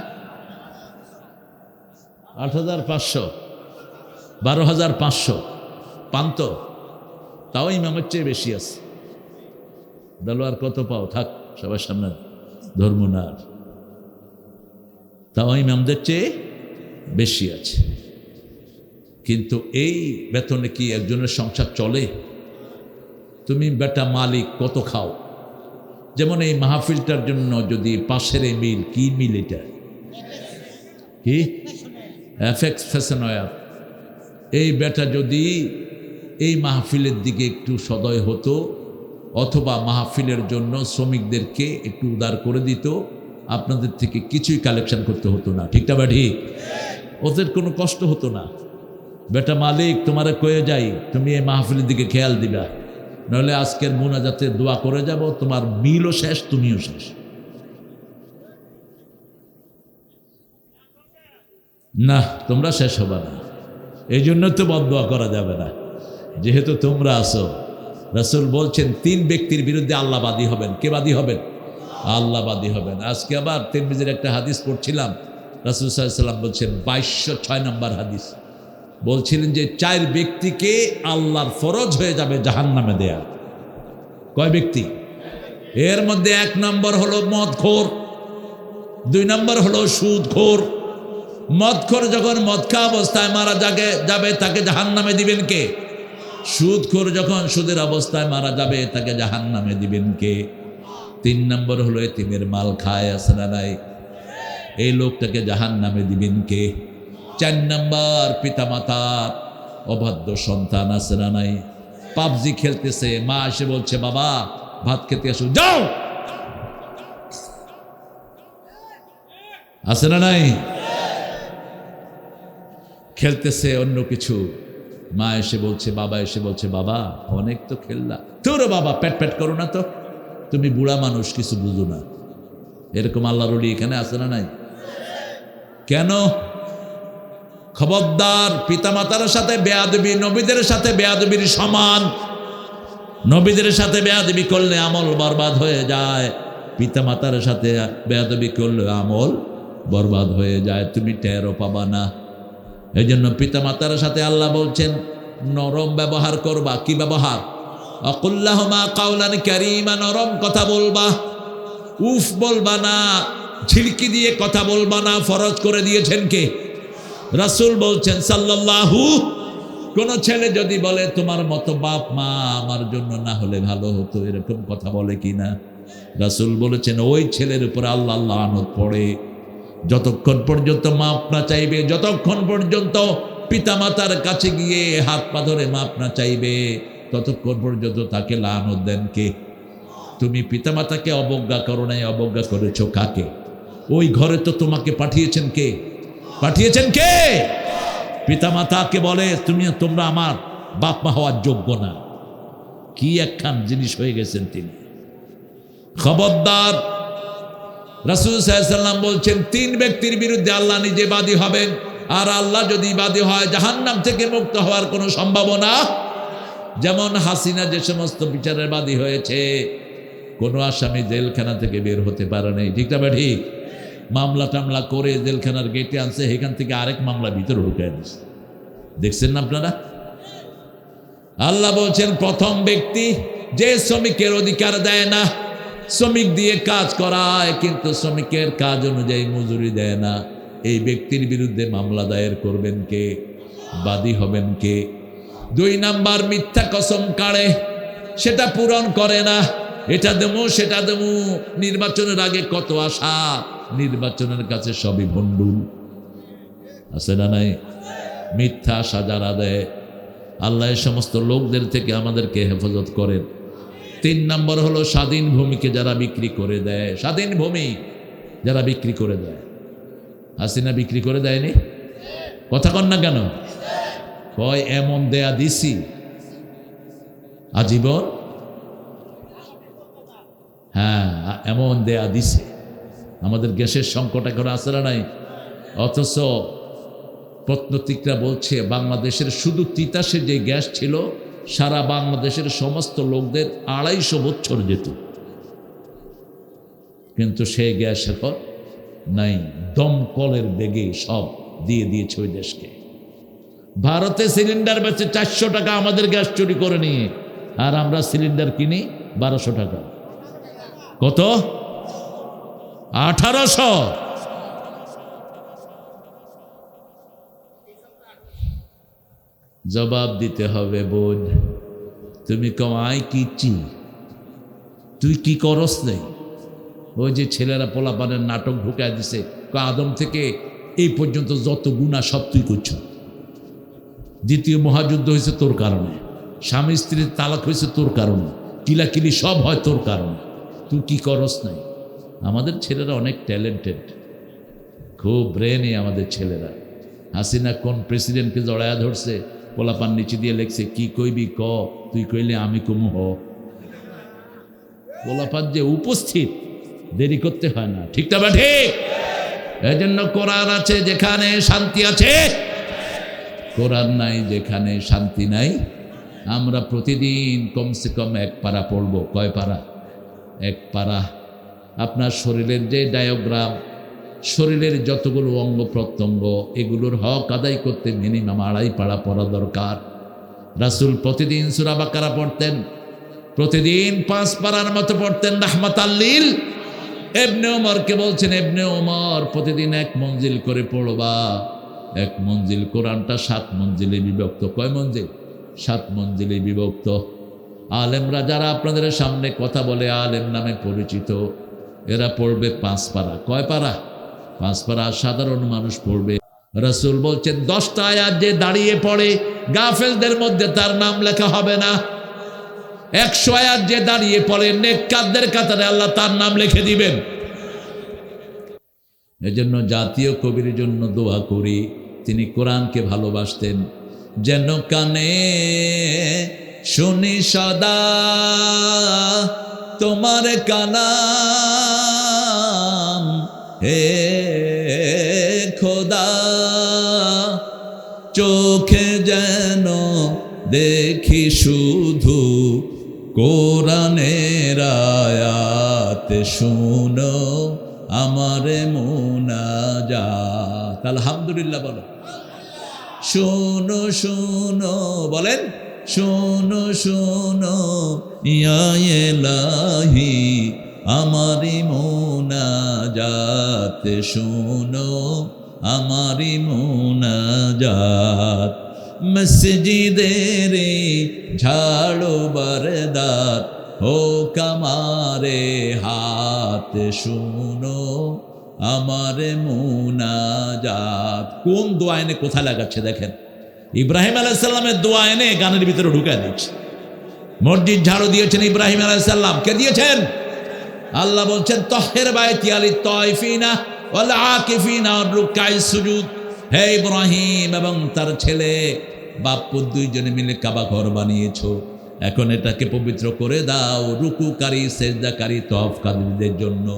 ৮৫০০, ১২৫০০ পান্ত, তাও ইমামের চেয়ে বেশি আছে। দেলোয়ার কত পাও? থাক, সবার সামনে ধর্ম না, তাও ইমামদের চেয়ে বেশি আছে। কিন্তু এই বেতনে কি একজনের সংসার চলে? তুমি বেটা মালিক কত খাও? যেমন এই মাহফিলটার জন্য যদি পাশের এই মিল, কি মিল এটা? কি এফএক্স ফ্যাশন ওয়্যার, এই বেটা যদি এই মাহফিলের দিকে একটু সদয় হতো, অথবা মাহফিলের জন্য শ্রমিকদেরকে একটু উদার করে দিত, আপনাদের থেকে কিছুই কালেকশন করতে হতো না, ঠিক না ঠিক? ওদের কোনো কষ্ট হতো না। বেটা মালিক তোমারে কয়ে যাই, তুমি এই মাহফিলের দিকে খেয়াল দিবা, নাহলে আজকের মুনাজাতে দোয়া করে যাব, তোমার মিলও শেষ, তুমিও শেষ। না, তোমরা শেষ হবে না, এই জন্য তো বদদোয়া করা যাবে না, যেহেতু তোমরা আসো। রাসূল বলছেন 3 ব্যক্তির বিরুদ্ধে আল্লাহ বাদী হবেন। কে বাদী হবেন? আল্লাহ বাদী হবেন। আজকে আবার তিরমিজির একটা হাদিস পড়ছিলাম, রাসূল সাল্লাল্লাহু আলাইহি ওয়াসাল্লাম বলছেন 2206 নম্বর হাদিস, বলছিলেন যে 4 ব্যক্তিকে আল্লাহর ফরজ হয়ে যাবে জাহান্নামে দেয়া। কয় ব্যক্তি? এর মধ্যে 1 নম্বর হলো মদখোর, 2 নম্বর হলো সুদখোর। মদখোর যখন মদ খাওয়া অবস্থায় মারা যাবে তাকে জাহান্নামে দিবেন কে? সুদখোর যখন সুদের অবস্থায় মারা যাবে তাকে জাহান্নামে দিবেন কে? 3 নম্বর হলো এতিমের মাল খায়, আছে না নাই? এই লোকটাকে জাহান্নামে দিবেন কে? 4 নম্বর পিতামাতার অবাধ্য সন্তান, আছে না নাই? পাবজি খেলতেছে, মা এসে বলছে বাবা ভাত খেতে আসো, যাও, আছে না নাই? খেলতেছে অন্য কিছু, মা এসে বলছে, বাবা এসে বলছে বাবা অনেক তো খেললা, তোর বাবা পেট পেট করো না তো, তুমি বুড়া মানুষ কিছু বুঝো না। এরকম আল্লাহর ওলি এখানে আছে না নাই? কেন? খবরদার, পিতামাতার সাথে বেয়াদবি নবীদের সাথে বেয়াদবির সমান। নবীদের সাথে বেয়াদবি করলে আমল বরবাদ হয়ে যায়, পিতামাতার সাথে বেয়াদবি করলে আমল বরবাদ হয়ে যায়, তুমি টেরও পাবা না। এই জন্য পিতামাতার সাথে আল্লাহ বলছেন নরম ব্যবহার করবা। কি ব্যবহার? আকুল্লাহুমা কাওলান কারীমা, নরম কথা বলবা, উফ বলবা না, ঝিলকি দিয়ে কথা বলবা না। ফরজ করে দিয়েছেন কে? রাসূল বলছেন সাল্লাল্লাহু। কোন ছেলে যদি বলে তোমার মতো বাপ মা আমার জন্য না হলে ভালো হতো, এরকম কথা বলে কিনা? রাসূল বলেছেন ওই ছেলের উপর আল্লাহ লানত পড়ে। যতক্ষণ পর্যন্ত মাপ না চাইবে, যতক্ষণ পর্যন্ত পিতামাতার কাছে গিয়ে হাত পা ধরে মাপ না চাইবে, ততক্ষণ পর্যন্ত তাকে লানত দেন কে? তুমি পিতামাতাকে অবজ্ঞা করো নাই, অবজ্ঞা করেছো কাকে? ওই ঘরে তো তোমাকে পাঠিয়েছেন কে? পাঠিয়েছেন কে? পিতামাতাকে বলে তোমরা আমার বাপ মা হওয়ার যোগ্য না। কি একখান জিনিস হয়ে গেছেন তিনি। খবরদার, রাসূল সাল্লাল্লাহু আলাইহি ওয়াসাল্লাম বলছেন 3 ব্যক্তির বিরুদ্ধে আল্লাহ নিজে বাদী হবেন। আর আল্লাহ যদি বাদী হয় জাহান্নাম থেকে মুক্ত হওয়ার কোনো সম্ভাবনা। যেমন হাসিনা যে সমস্ত বিচারের বাদী হয়েছে, কোনো আসামি জেলখানা থেকে বের হতে পারে নাই, ঠিক না? ঠিক। মামলা টামলা করে জেলখানার গেটে আনছে, এখান থেকে আরেক মামলা ভিতরে ঢুকে আনছে। দেখছেন না আপনারা? আল্লাহ বলছেন প্রথম ব্যক্তি যে শ্রমিকের অধিকার দেয় না, শ্রমিক দিয়ে কাজ করায় কিন্তু শ্রমিকের কাজ অনুযায়ী মজুরি দেয় না, এই ব্যক্তির বিরুদ্ধে মামলা দায়ের করবেন কে? বাদী হবেন কে? 2 নাম্বার মিথ্যা কসম কাড়ে, সেটা পূরণ করে না, এটা দেবো সেটা দেবো, নির্বাচনের আগে কত আশা, নির্বাচনের কাছে সবই ভণ্ডুল। আছে না নাই? মিথ্যা আশা যারা দেয়, আল্লাহ এই সমস্ত লোকদের থেকে আমাদেরকে হেফাজত করেন। 3 নম্বর হলো স্বাধীন ভূমিকে যারা বিক্রি করে দেয়, স্বাধীন ভূমি যারা বিক্রি করে দেয়। হাসিনা বিক্রি করে দেয়নি? কথা কন না কেন? কয় এমন দেয়া দিছি আজীবন, হ্যাঁ এমন দেয়া দিছে। আমাদের গ্যাসের সংকট এখন আছে না নাই? অথচ প্রত্নতাত্ত্বিকরা বলছে বাংলাদেশের শুধু তিতাসে যে গ্যাস ছিল সারা বাংলাদেশের সমস্ত লোকদের 250 বছর যেত, কিন্তু সেই গ্যাস এখন নাই। দমকলের বেগে সব দিয়ে দিয়েছে ওই দেশকে। ভারতে সিলিন্ডার বেচে 400 টাকা, আমাদের গ্যাস চুরি করে নিয়ে, আর আমরা সিলিন্ডার কিনি 1200 টাকা। কত? 1800। জবাব দিতে হবে বোন। তুমি কমাই কিচ্ছি, তুই কি করস নেই? ওই যে ছেলেরা পোলাপানের নাটক ঢুকায় দিছে, আদম থেকে এই পর্যন্ত যত গুনাহ সব তুই করছ। দ্বিতীয় মহাযুদ্ধ হয়েছে তোর কারণে, স্বামী স্ত্রীর তালাক হয়েছে তোর কারণে, কিলাকিলি সব হয় তোর কারণে, তুই কি করস নাই? আমাদের ছেলেরা অনেক ট্যালেন্টেড, খুব ব্রেনে আমাদের ছেলেরা। হাসিনা কোন প্রেসিডেন্টকে জড়ায়া ধরছে, পোলাপান নিচে দিয়ে লেখছে কি কইবি ক, তুই কইলে আমি কমু হ। পোলাপান যে উপস্থিত, দেরি করতে হয় না, ঠিক না? ঠিক। এই জন্য কোরআন আছে যেখানে শান্তি আছে, কোরআন নাই যেখানে শান্তি নাই। আমরা প্রতিদিন কমসে কম 1 পারা পড়ব। কয় পারা? 1 পারা। আপনার শরীরের যে ডায়োগ্রাম, শরীরের যতগুলো অঙ্গ প্রত্যঙ্গ, এগুলোর হক আদায় করতে মিনিমাম 2.5 পারা পড়া দরকার। রাসূল প্রতিদিন সূরা বাকারা পড়তেন, প্রতিদিন 5 পারার মতো পড়তেন রাহমাতাল লিল। ইবনে ওমরকে বলছেন, ইবনে ওমর প্রতিদিন 1 মঞ্জিল করে পড়বা। 1 মঞ্জিল, কোরআনটা 7 মঞ্জিলে বিভক্ত। কয় মঞ্জিল? 7 মঞ্জিলে বিভক্ত। আলেমরা যারা আপনাদের সামনে কথা বলে আলেম নামে পরিচিত, এরা পড়বে 5 পারা। কয় পারা? 5 পারা। সাধারণ মানুষ পড়বে। রাসূল বলছেন 10টা আয়াত যে দাঁড়িয়ে পড়ে, গাফেলদের মধ্যে তার নাম লেখা হবে না। 100 আয়াত যে দাঁড়িয়ে পড়ে, নেককারদের কাতারে আল্লাহ তার নাম লিখে দিবেন। এজন্য জাতীয় কবির জন্য দোয়া করি, তিনি কোরআনকে ভালোবাসতেন। যেন কানে শুনি সদা তোমার কালাম, হে খোদা চোখে যেন দেখি শুধু কোরআনের আয়াত, শুনো আমার মুনাজাত। আলহামদুলিল্লাহ বলো। শুনো শুনো বলেন, শুনো শুনো ইয়া ইলাহি আমারি মুনাজাত, শুনো আমারি মুনাজাত। মসজিদের ঝাড়ো বরদার হোক আমারে হাত, শুনো আমার মুনাজাত। কোন দোয়া এনে কোথায় লাগাচ্ছে দেখেন। ইব্রাহিম আলাইহিস সালামের দোয়া এনে গানের ভিতরে ঢুকায় দিচ্ছে। মসজিদ ঝাড়ু দিয়েছেন ইব্রাহিম আলাইহিস সালাম, কে দিয়েছেন? আল্লাহ বলছেন তাহহির বাইতি লিত তাইফিনা ওয়াল আকিফিনা ওয়ার রুকাই সুজুদ। হে ইব্রাহিম এবং তার ছেলে বাপ্পু 2 জনে মিলে কাবা ঘর বানিয়েছো, এখন এটাকে পবিত্র করে দাও রুকুকারী সেজদাকারী তওয়াফকারীদের জন্য।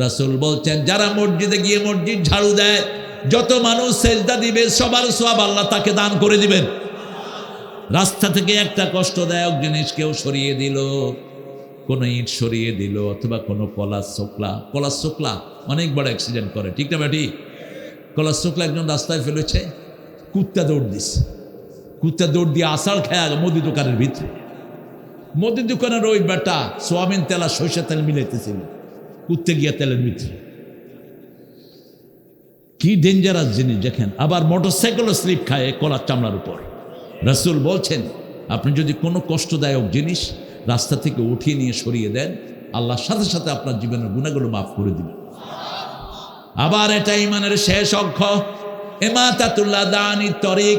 রাসূল বলছেন যারা মসজিদে গিয়ে মসজিদ ঝাড়ু দেয়, যত মানুষ সেজদা দিবে সবার সওয়াব আল্লাহ তাকে দান করে দিবেন। রাস্তা থেকে একটা কষ্টদায়ক জিনিস কেউ সরিয়ে দিল, কোনো ইট সরিয়ে দিল অথবা কোনো কলার শোকলা অনেক বড় অ্যাক্সিডেন্ট করে, ঠিক না ব্যাটি? কলার শোকলা একজন রাস্তায় ফেলেছে, কুত্তা দৌড় দিচ্ছে, কুত্তা দৌড় দিয়ে আষাঢ় খেয়ে মুদি দোকানের ভিতরে। মুদি দোকানের ওই বেটা সোয়াবিন তেল আর সরষে তেল মিলাইতেছিল, কুত্তে গিয়া তেলের ভিতরে। কি ডেঞ্জারাস জিনিস দেখেন। আবার মোটরসাইকেলও স্লিপ খায় কলার চামড়ার উপর। রাসূল বলছেন, আপনি যদি কোনো কষ্টদায়ক জিনিস রাস্তা থেকে উঠিয়ে নিয়ে সরিয়ে দেন, আল্লাহর সাথে সাথে আপনার জীবনের গুনাহগুলো মাফ করে দিবেন। আবার এটা ঈমানের শেষ অক্ষর, ইমাতাতুল্লাহ দানি তরিক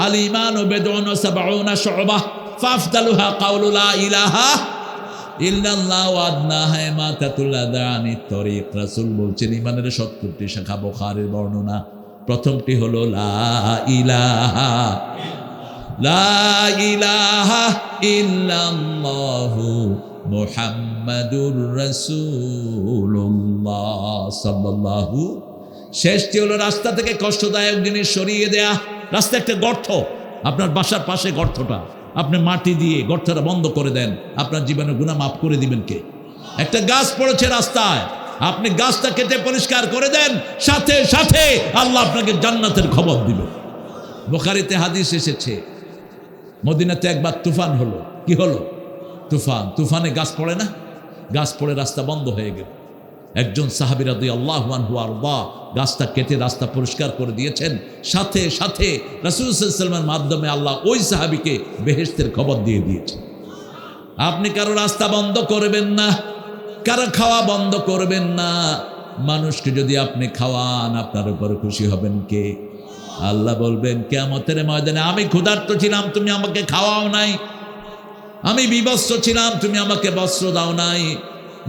আল ঈমান বিদউন 70 শু'বাহ ফাফদালুহা কাউলু লা ইলাহা ইল্লাল্লাহ ওয়া আদনাহা ইমাতাতুল্লাহ দানি তরিক। রাসূল বলছেন ঈমানের 70টি শাখা, বুখারীর বর্ণনা। প্রথমটি হলো লা ইলাহা ইল্লাল্লাহু মুহাম্মাদুর রাসূলুল্লাহ সাল্লাল্লাহু। শেষটি হলো রাস্তা থেকে কষ্টদায়ক জিনিস সরিয়ে দেয়া। রাস্তা একটা গর্ত, আপনার বাসার পাশে গর্তটা, আপনি মাটি দিয়ে গর্তটা বন্ধ করে দেন, আপনার জীবনের গুনাহ মাফ করে দিবেন কে? একটা গাছ পড়েছে রাস্তায়, আপনি গাছটা কেটে পরিষ্কার করে দেন, সাথে সাথে আল্লাহ আপনাকে জান্নাতের খবর দিবেন। বুখারীতে হাদিস এসেছে, মদিনাতে একবার তুফান হলো। কি হলো? তুফানে গাছ পড়ে না, গাছ পড়ে রাস্তা বন্ধ হয়ে গেল। একজন সাহাবী রাদিয়াল্লাহু আনহু আরদা গাছটা কেটে রাস্তা পরিষ্কার করে দিয়েছেন, সাথে সাথে রাসূল সাল্লাল্লাহু আলাইহি ওয়াসাল্লামের মাধ্যমে আল্লাহ ওই সাহাবীকে বেহেশতের খবর দিয়ে দিয়েছেন। আপনি কারো রাস্তা বন্ধ করবেন না, কারো খাওয়া বন্ধ করবেন না। মানুষকে যদি আপনি খাওয়ান, আপনার উপর খুশি হবেন কে? আল্লাহ বলবেন কিয়ামতের ময়দানে, আমি ক্ষুধার্ত ছিলাম, তুমি আমাকে খাওয়াও নাই। আমি বিবস্ত্র ছিলাম, তুমি আমাকে বস্ত্র দাও নাই।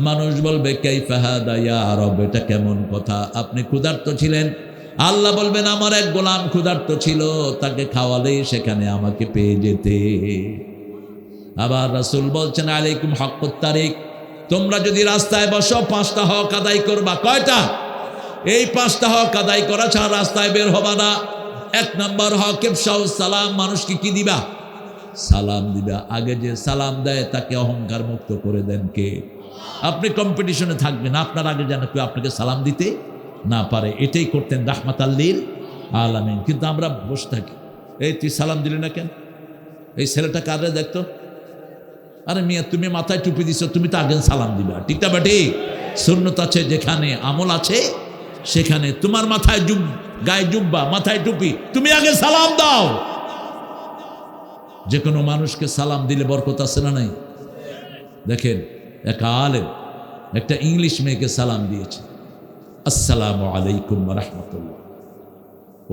মানুষ বলবে কাইফা হাদা ইয়া রব, এটা কেমন কথা? আপনি ক্ষুধার্ত ছিলেন, আল্লাহ বলবেন আমার এক গোলাম ক্ষুধার্ত ছিল, তাকে খাওয়ালেই সেখানে আমাকে পেয়ে যেতে। আবার রাসূল বলছেন আলাইকুম হাক্কুত তারিক, তোমরা যদি রাস্তায় বসো 5টা হক আদায় করবা। কয়টা? এই 5টা হক আদায় করা ছাড়া রাস্তায় বের হবা না। 1 নম্বর হক ইফশাউস সালাম, মানুষকে কি দিবা? সালাম দিবা। আগে যে সালাম দেয় তাকে অহংকার মুক্ত করে দেন কে? আপনি কম্পিটিশনে থাকবেন, আপনার আগে যেন কেউ আপনাকে সালাম দিতে না পারে। এটাই করতেন রাহমাতাল লিল আলামিন। কিন্তু আমরা বসে থাকি, এই তুই সালাম দিলি না কেন? এই ছেলেটা কারে দেখতো? আরে মিয়া, তুমি মাথায় টুপি দিছো, তুমি তো আগে সালাম দিবা, ঠিক না বাটি? সুন্নত আছে যেখানে, আমল আছে সেখানে। তোমার মাথায় গায়ে জুব্বা, মাথায় টুপি, তুমি আগে সালাম দাও। যে কোনো মানুষকে সালাম দিলে বরকত আছে না নাই? দেখেন, এক আলেম একটা ইংলিশ মেয়েকে সালাম দিয়েছে, আসসালামু আলাইকুম ওয়া রাহমাতুল্লাহ।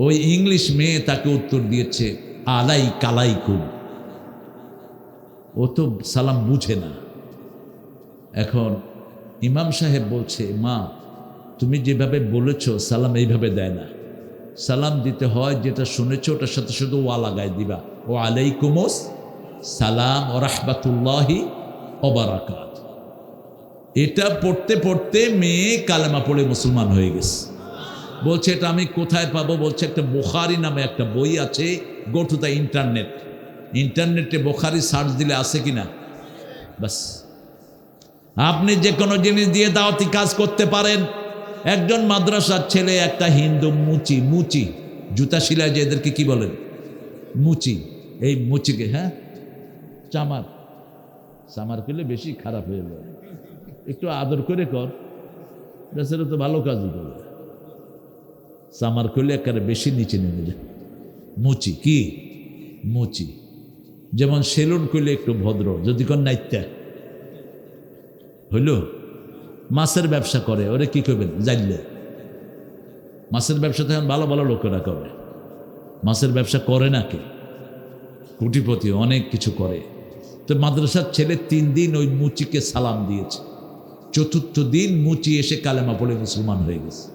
ওই ইংলিশ মেয়ে তাকে উত্তর দিয়েছে আলাইকুম। ও তো সালাম বুঝে না। এখন ইমাম সাহেব বলছে, মা তুমি যেভাবে বলেছ সালাম এইভাবে দেয় না, সালাম দিতে হয় যেটা শুনেছ ওটার সাথে শুধু ওয়া লাগাই দিবা, ও আলাইকুমস সালাম ও রাহমাতুল্লাহি ওয়া বারাকাত। এটা পড়তে পড়তে মেয়ে কালেমা পড়ে মুসলমান হয়ে গেছে। বলছে এটা আমি কোথায় পাবো? বলছে একটা বুখারী নামে একটা বই আছে, গো টু দ্য ইন্টারনেটে বুখারী সার্চ দিলে আছে কিনা, বাস আপনি যে কোনো জিনিস দিয়ে দাওয়াতি কাজ করতে পারেন। একজন মাদ্রাসার ছেলে একটা হিন্দু মুচি জুতা শিলায় যে এদেরকে কি বলেন? মুচি। এই মুচিকে চামার করলে বেশি খারাপ হয়ে যায়, একটু আদর করে কর, বেচারা তো ভালো কাজই করে। চামার করলে একেবারে বেশি নিচে নেমে যায়। মুচি যেমন সেলুন করলে একটু ভদ্র, যদি কোন নাইত্যা হইল। মাছের ব্যবসা করে, ওরে কি করবেন জানলে? মাছের ব্যবসা তখন ভালো ভালো লোকেরা করে। মাছের ব্যবসা করে না কে? কোটিপতি, অনেক কিছু করে। তো মাদ্রাসার ছেলে 3 দিন ওই মুচিকে সালাম দিয়েছে। 4র্থ দিন মুচি এসে কালেমা পড়ে মুসলমান হয়ে গেছে।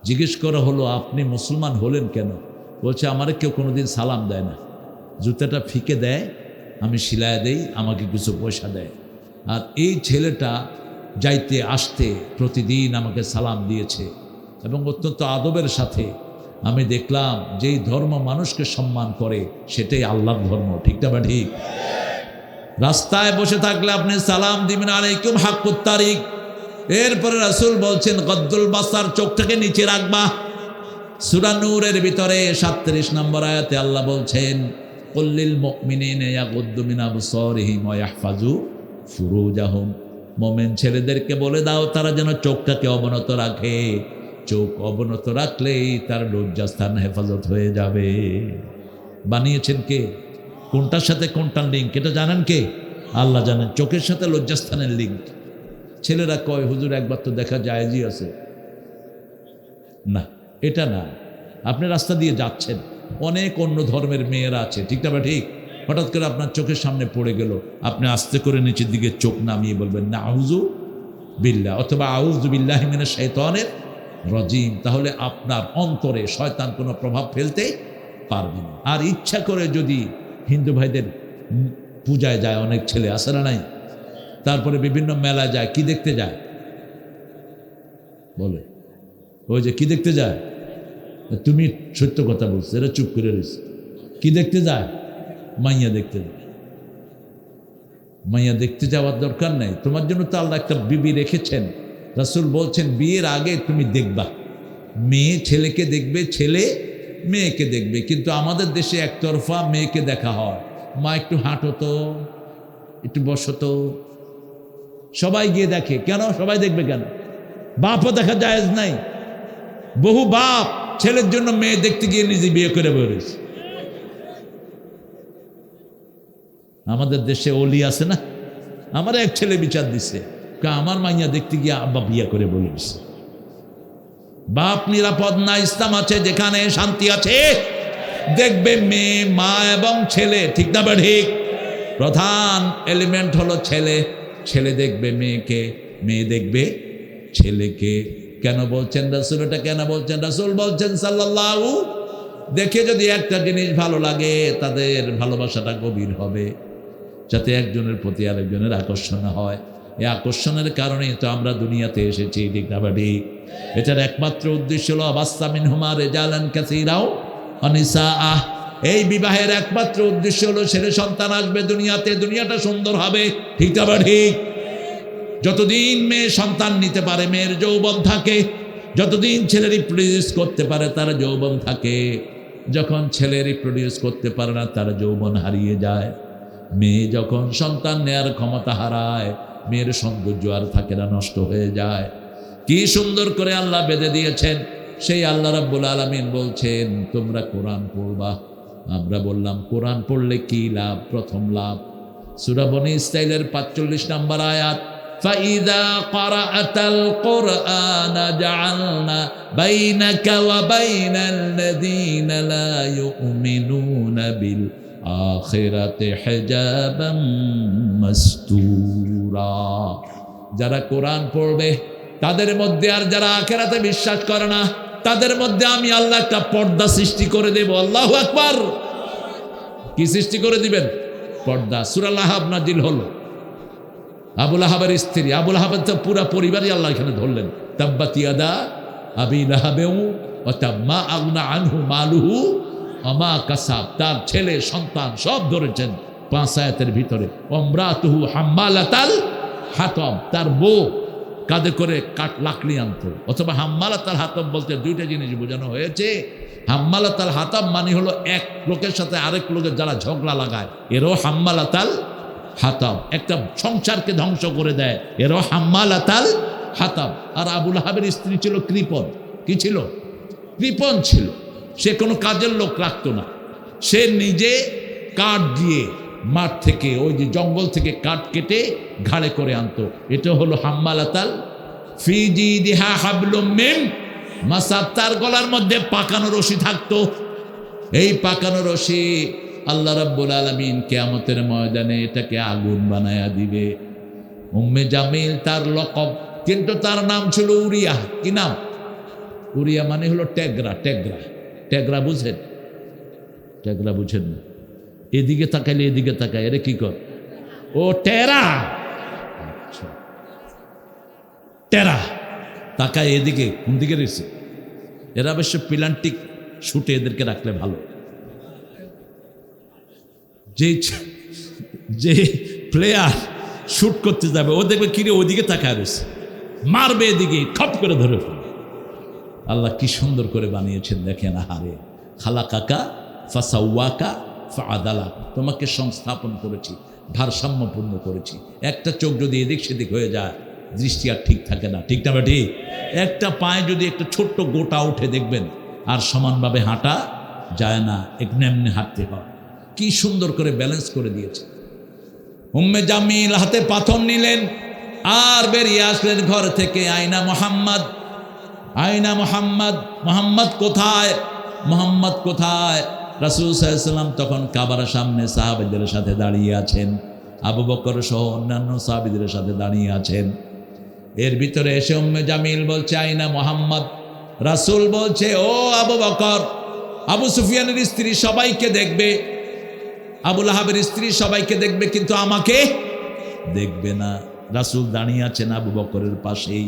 জিজ্ঞেস করা হলো, আপনি মুসলমান হলেন কেন? বলছে আমারে কেউ কোনোদিন সালাম দেয় না, জুতাটা ফিকে দেয়, আমি সিলায় দেই, আমাকে কিছু পয়সা দেয়। আর এই ছেলেটা যাইতে আসতে প্রতিদিন আমাকে সালাম দিয়েছে এবং অত্যন্ত আদবের সাথে। আমি দেখলাম যেই ধর্ম মানুষকে সম্মান করে সেটাই আল্লাহর ধর্ম, ঠিক না বা ঠিক? রাস্তায় বসে থাকলে আপনি সালাম দিবেন আলাইকুম হাক্কুত তারিক। এরপরে রাসূল বলছেন গদ্দুল বাসার, চোখটাকে নিচে রাখবা। সূরা নূরের ভিতরে 37 নম্বর আয়াতে আল্লাহ বলছেন কুল্লিল মুমিনিনা ইয়াগুদ্দু মিন আবসারিহিম ওয়া ইয়াহফাজু ফুরুজাহুম। মুমিন ছেলেদেরকে বলে দাও তারা যেন চোখটাকে অবনত রাখে। চোখ অবনত রাখলেই তার লজ্জাস্থান হেফাজত হয়ে যাবে। বানিয়েছেন কে? কোনটার সাথে কোনটার লিঙ্ক এটা জানেন কে? আল্লাহ জানেন। চোখের সাথে লজ্জাস্থানের লিঙ্ক। ছেলেরা কয় হুজুর একবার তো দেখা জায়েজই আছে। না, এটা না। আপনি রাস্তা দিয়ে যাচ্ছেন, অনেক অন্য ধর্মের মেয়েরা আছে, ঠিক না? ঠিক। হঠাৎ করে আপনার চোখের সামনে পড়ে গেল, আপনি আস্তে করে নিচের দিকে চোখ নামিয়ে বলবেন নাউযু বিল্লাহ অথবা আউযু বিল্লাহি মিনাশ শাইতানির রাজিম। তাহলে আপনার অন্তরে শয়তান কোনো প্রভাব ফেলতে পারবে না। আর ইচ্ছা করে যদি হিন্দু ভাইদের পূজায় যায়, অনেক ছেলে আছে না নাই, তারপরে বিভিন্ন মেলায় যায়, কি দেখতে যায় বলে? ওই যে কি দেখতে যায়? তুমি সত্য কথা বলছো, এরা চুপ করে রয়েছে। কি দেখতে যায়? মাইয়া দেখতে যায়। মাইয়া দেখতে যাওয়ার দরকার নেই, তোমার জন্য তো আল্লাহ একটা বিবি রেখেছেন। রাসূল বলছেন বিয়ের আগে তুমি দেখবা, মেয়ে ছেলেকে দেখবে, ছেলে মেয়েকে দেখবে। কিন্তু আমাদের দেশে একতরফা মেয়েকে দেখা হয়। মা একটু হাঁটো তো, একটু বসো তো, সবাই গিয়ে দেখে। কেন সবাই দেখবে কেন? বাপও দেখা জায়েজ নাই। বহু বাপ ছেলের জন্য মেয়ে দেখতে গিয়ে নিজে বিয়ে করে বেরোছে। আমাদের দেশে ওলি আছে না, আমার এক ছেলে বিচার দিছে, আমার মাইয়া দেখতে গিয়ে আব্বা বিয়ে করে বলেছে। বাপ নিরাপদ না। ইসলাম আছে যেখানে শান্তি আছে, দেখবে মেয়ে, মা এবং ছেলে, ঠিক না? ঠিক। প্রধান এলিমেন্ট হলো ছেলে। ছেলে দেখবে মেয়েকে, মেয়ে দেখবে ছেলেকে। কেন বলছেন রাসূল? এটা কেন বলছেন? রাসূল বলছেন সাল্লাল্লাহু, দেখে যদি একটা জিনিস ভালো লাগে তাদের ভালোবাসাটা গভীর হবে, যাতে একজনের প্রতি আরেকজনের আকর্ষণ হয়। এই আকর্ষণের কারণেই তো আমরা দুনিয়াতে এসেছি, ঠিক না? ঠিক। এটার একমাত্র উদ্দেশ্য হলো বাস্তা মিনহুমা রিজালান কাসীরা ওয়া নিসাআ। এই বিবাহের একমাত্র উদ্দেশ্য হলো ছেলে সন্তান আসবে দুনিয়াতে, দুনিয়াটা সুন্দর হবে, ঠিক না? ঠিক। যতদিন মেয়ে সন্তান নিতে পারে মেয়ের যৌবন থাকে, যতদিন ছেলে রিপ্রোডিউস করতে পারে তার যৌবন থাকে। যখন ছেলে রিপ্রোডিউস করতে পারে না তার যৌবন হারিয়ে যায়। মেয়ে যখন সন্তান নেয়ার ক্ষমতা হারায়, মেয়ের সৌন্দর্য আর থাকে না, নষ্ট হয়ে যায়। কি সুন্দর করে আল্লাহ বেঁধে দিয়েছেন। সেই আল্লাহ রাব্বুল আলামিন বলছেন তোমরা কোরআন পড়বা। আমরা বললাম কোরআন পড়লে কি লাভ? প্রথম লাভ সূরা বনী ইসরাঈলের 45 নম্বর আয়াত, فَإِذَا قَرَأْتَ الْقُرْآنَ جَعَلْنَا بَيْنَكَ وَبَيْنَ الَّذِينَ لَا يُؤْمِنُونَ بِالْآخِرَةِ حِجَابًا مَسْتُورًا। যারা কোরআন পড়বে তাদের মধ্যে, আর যারা আখিরাতে বিশ্বাস করে না তাদের মধ্যে আমি আল্লাহ একটা পর্দা সৃষ্টি করে দেব। আল্লাহু আকবার। কি সৃষ্টি করে দিবেন? পর্দা। সূরা লাহাব নাজিল হলো। আবু লাহাবের স্ত্রী, আবু লাহাবের তো পুরা পরিবারই আল্লাহ এখানে ধরলেন। তাব্বাত ইয়াদা আবি লাহাবিউ ওয়া তাম্মা আগনা আনহু মালুহু ওয়া মা কাসাব। তার ছেলে সন্তান সব ধরেছেন 5 আয়াতের ভিতরে। ওমরাতুহু হাম্মালাতাল হাতাব, তার বউ কাঁধে করে লাকড়ি আনতো। অথবা হাম্মালাতাল হাতাব বলতে দুইটা জিনিস বোঝানো হয়েছে। হাম্মালাতাল হাতাব মানে হলো এক লোকের সাথে আরেক লোকের যারা ঝগড়া লাগায়, এরও হাম্মালাতাল হাতাব। একটা সংসারকে ধ্বংস করে দেয়, এরও হাম্মালাতাল হাতাব। আর আবু লাহাবের স্ত্রী ছিল কৃপণ। কি ছিল? কৃপণ ছিল। সে কোনো কাজের লোক রাখতো না। সে নিজে কাঠ দিয়ে মাঠ থেকে, ওই যে জঙ্গল থেকে কাঠ কেটে ঘাড়ে করে আনতো। এটা হলো হাম্মালাতাল ফি জিদিহা হাবলুম মিন মাসাদ। তার গলার মধ্যে পাকানো রশি থাকতো। এই পাকানো রশি আল্লাহ রাব্বুল আলামিন কিয়ামতের ময়দানে এটাকে আগুন বানায়া দিবে। উম্মে জামিল তার লকব, কিন্তু তার নাম ছিল উরিয়া। কি নাম? উরিয়া মানে হলো টেগরা। টেগরা, টেগরা বুঝেন? টেগরা বুঝেন না? এদিকে তাকাইলে এদিকে তাকায়, এরে কি কর? ও টেরা। আচ্ছা, টেরা তাকায় এদিকে, কোন দিকে রয়েছে? এরা অবশ্য প্লান্টিক শুটে এদেরকে রাখলে ভালো। যে প্লেয়ার শুট করতে যাবে, ও দেখবে কিরে ওইদিকে তাকায় রয়েছে, মারবে এদিকে, খপ করে ধরে ফেলবে। আল্লাহ কি সুন্দর করে বানিয়েছেন দেখেন। আহারে, খালাকাকা ফাসাওয়াকা ফাআদালা, তোমাকে সংস্থাপন করেছি, ভারসাম্যপূর্ণ করেছি। একটা চোখ যদি এদিক সেদিক হয়ে যায়, দৃষ্টি আর ঠিক থাকে না, ঠিক না বা ঠিক? একটা পায়ে যদি একটা ছোট্ট গোটা উঠে দেখবেন আর সমানভাবে হাঁটা যায় না, এমনি এমনি হাঁটতে হয়। কি সুন্দর করে ব্যালেন্স করে দিয়েছে। উম্মে জামিল হাতে পাথর নিলেন আর বেরিয়ে আসলেন ঘর থেকে। আয়না মোহাম্মদ, আয়না মোহাম্মদ, মোহাম্মদ কোথায়, মোহাম্মদ কোথায়? রাসূল সাল্লাল্লাহু আলাইহি ওয়াসাল্লাম তখন কাবার সামনে সাহাবীদের সাথে দাঁড়িয়ে আছেন, আবু বকর সহ অন্যান্য সাহাবীদের সাথে দাঁড়িয়ে আছেন। এর ভিতরে এসে উম্মে জামিল বলছে আয়না মোহাম্মদ। রাসূল বলছে ও আবু বকর, আবু সুফিয়ানের স্ত্রী সবাইকে দেখবে, আবু লাহাবের স্ত্রী সবাইকে দেখবে, কিন্তু আমাকে দেখবে না। রাসূল দাঁড়িয়ে আছেন আবু বকরের পাশেই,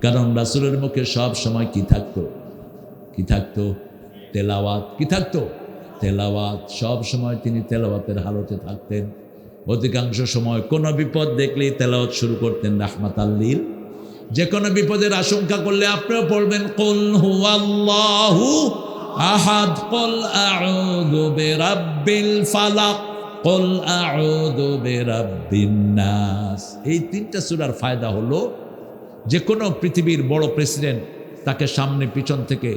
কারণ রাসূলের মুখে সব সময় কি থাকতো, কি থাকতো? তেলাওয়াত। কি থাকতো? তেলাওয়াত। সব সময় তিনি তেলাওয়াতের হালতে থাকতেন। অধিকাংশ সময় কোনো বিপদ দেখলেই তেলাওয়াত শুরু করতেন রাহমাতাল লিল। যে কোনো বিপদের আশঙ্কা করলে আপনারা পড়বেন কুল হুয়াল্লাহু আহাদ, কুল আউযু বিরাব্বিল ফালাক, কুল আউযু বিরাব্বিন নাস। এই তিনটা সূরার ফায়দা হলো যে কোনো পৃথিবীর বড় প্রেসিডেন্ট তাকে সামনে পিছন থেকে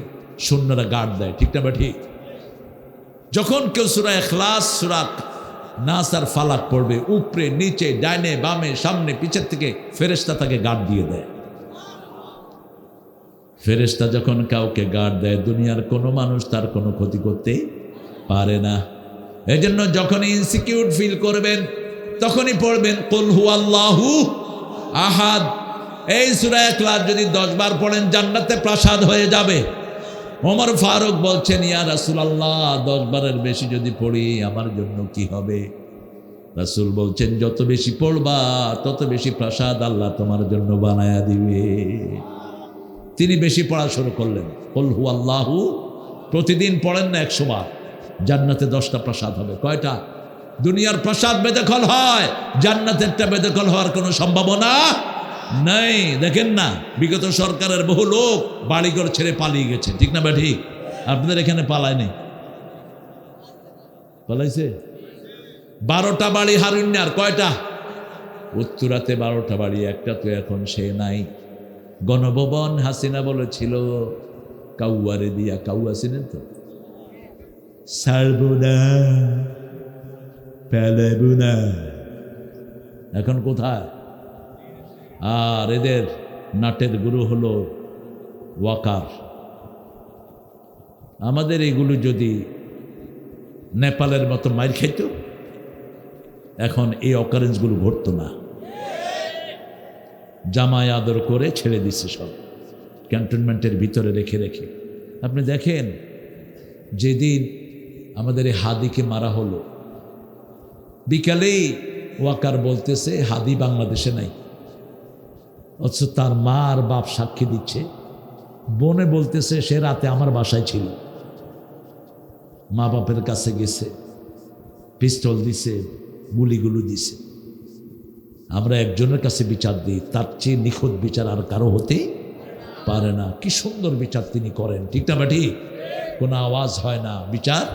সৈন্যরা গার্ড দেয়, ঠিক না বা ঠিক? যখন কেউ সূরা ইখলাস, সূরা নাস আর ফালাক পড়বে, উপরে নিচে ডাইনে বামে সামনে পিছের থেকে ফেরেশতা তাকে গার্ড দিয়ে দেয়। ফেরেশতা যখন কাউকে গার্ড দেয়, দুনিয়ার কোনো মানুষ তার কোনো ক্ষতি করতে পারে না। এজন্য যখন ইনসিকিউর ফিল করবেন তখনই পড়বেন কুল হুয়াল্লাহু আহাদ। এই সূরা ইখলাস যদি 10 বার পড়েন জান্নাতে প্রাসাদ হয়ে যাবে। ওমর ফারুক বলছেন ইয়া রাসূলুল্লাহ, 10 বারের বেশি যদি পড়ি আমার জন্য কি হবে? রাসূল বলছেন যত বেশি পড়বা তত বেশি প্রাসাদ আল্লাহ তোমার জন্য বানায়া দিবে। তিনি বেশি পড়া শুরু করলেন। কুল হুয়াল্লাহু প্রতিদিন পড়েন না 100 বার, জান্নাতে 10টা প্রাসাদ হবে। কয়টা? দুনিয়ার প্রাসাদ বেদখল হয়, জান্নাতেরটা বেদখল হওয়ার কোনো সম্ভাবনা নাই। দেখেন না, বিগত সরকারের বহু লোক বাড়িঘর ছেড়ে পালিয়ে গেছে, ঠিক না ব্যাঠি? আপনাদের এখানে পালায়নি? পালাইছে? 12টা বাড়ি হারুন্যার। কয়টা? উত্তরাতে 12টা বাড়ি, একটা তো এখন সে নাই। গণভবন হাসিনা বলেছিল কাউয়ারে দিয়া, কাউয়া ছিলেন তো, ছাড়বো না, ফেলবো না। এখন কোথায়? আর এদের নাটের গুরু হলো ওয়াকার। আমাদের এগুলো যদি নেপালের মতো মাইর খেত, এখন এই অকারেন্সগুলো ঘটতো না। জামায় আদর করে ছেড়ে দিচ্ছে সব, ক্যান্টনমেন্টের ভিতরে রেখে রেখে। আপনি দেখেন, যেদিন আমাদের এই হাদিকে মারা হলো, বিকালেই ওয়াকার বলতেছে হাদি বাংলাদেশে নাই, অথচ তার মা আর বাপ সাক্ষী দিচ্ছে। বোনে বলতেছে সে রাতে আমার বাসায় ছিল, মা বাপের কাছে গেছে, পিস্তল দিছে, গুলিগুলো দিছে। আমরা একজনের কাছে বিচার দিই, তার চেয়ে নিখুঁত বিচার আর কারো হতে পারে না। কি সুন্দর বিচার তিনি করেন, ঠিক না বা ঠিক? কোনো আওয়াজ হয় না, বিচার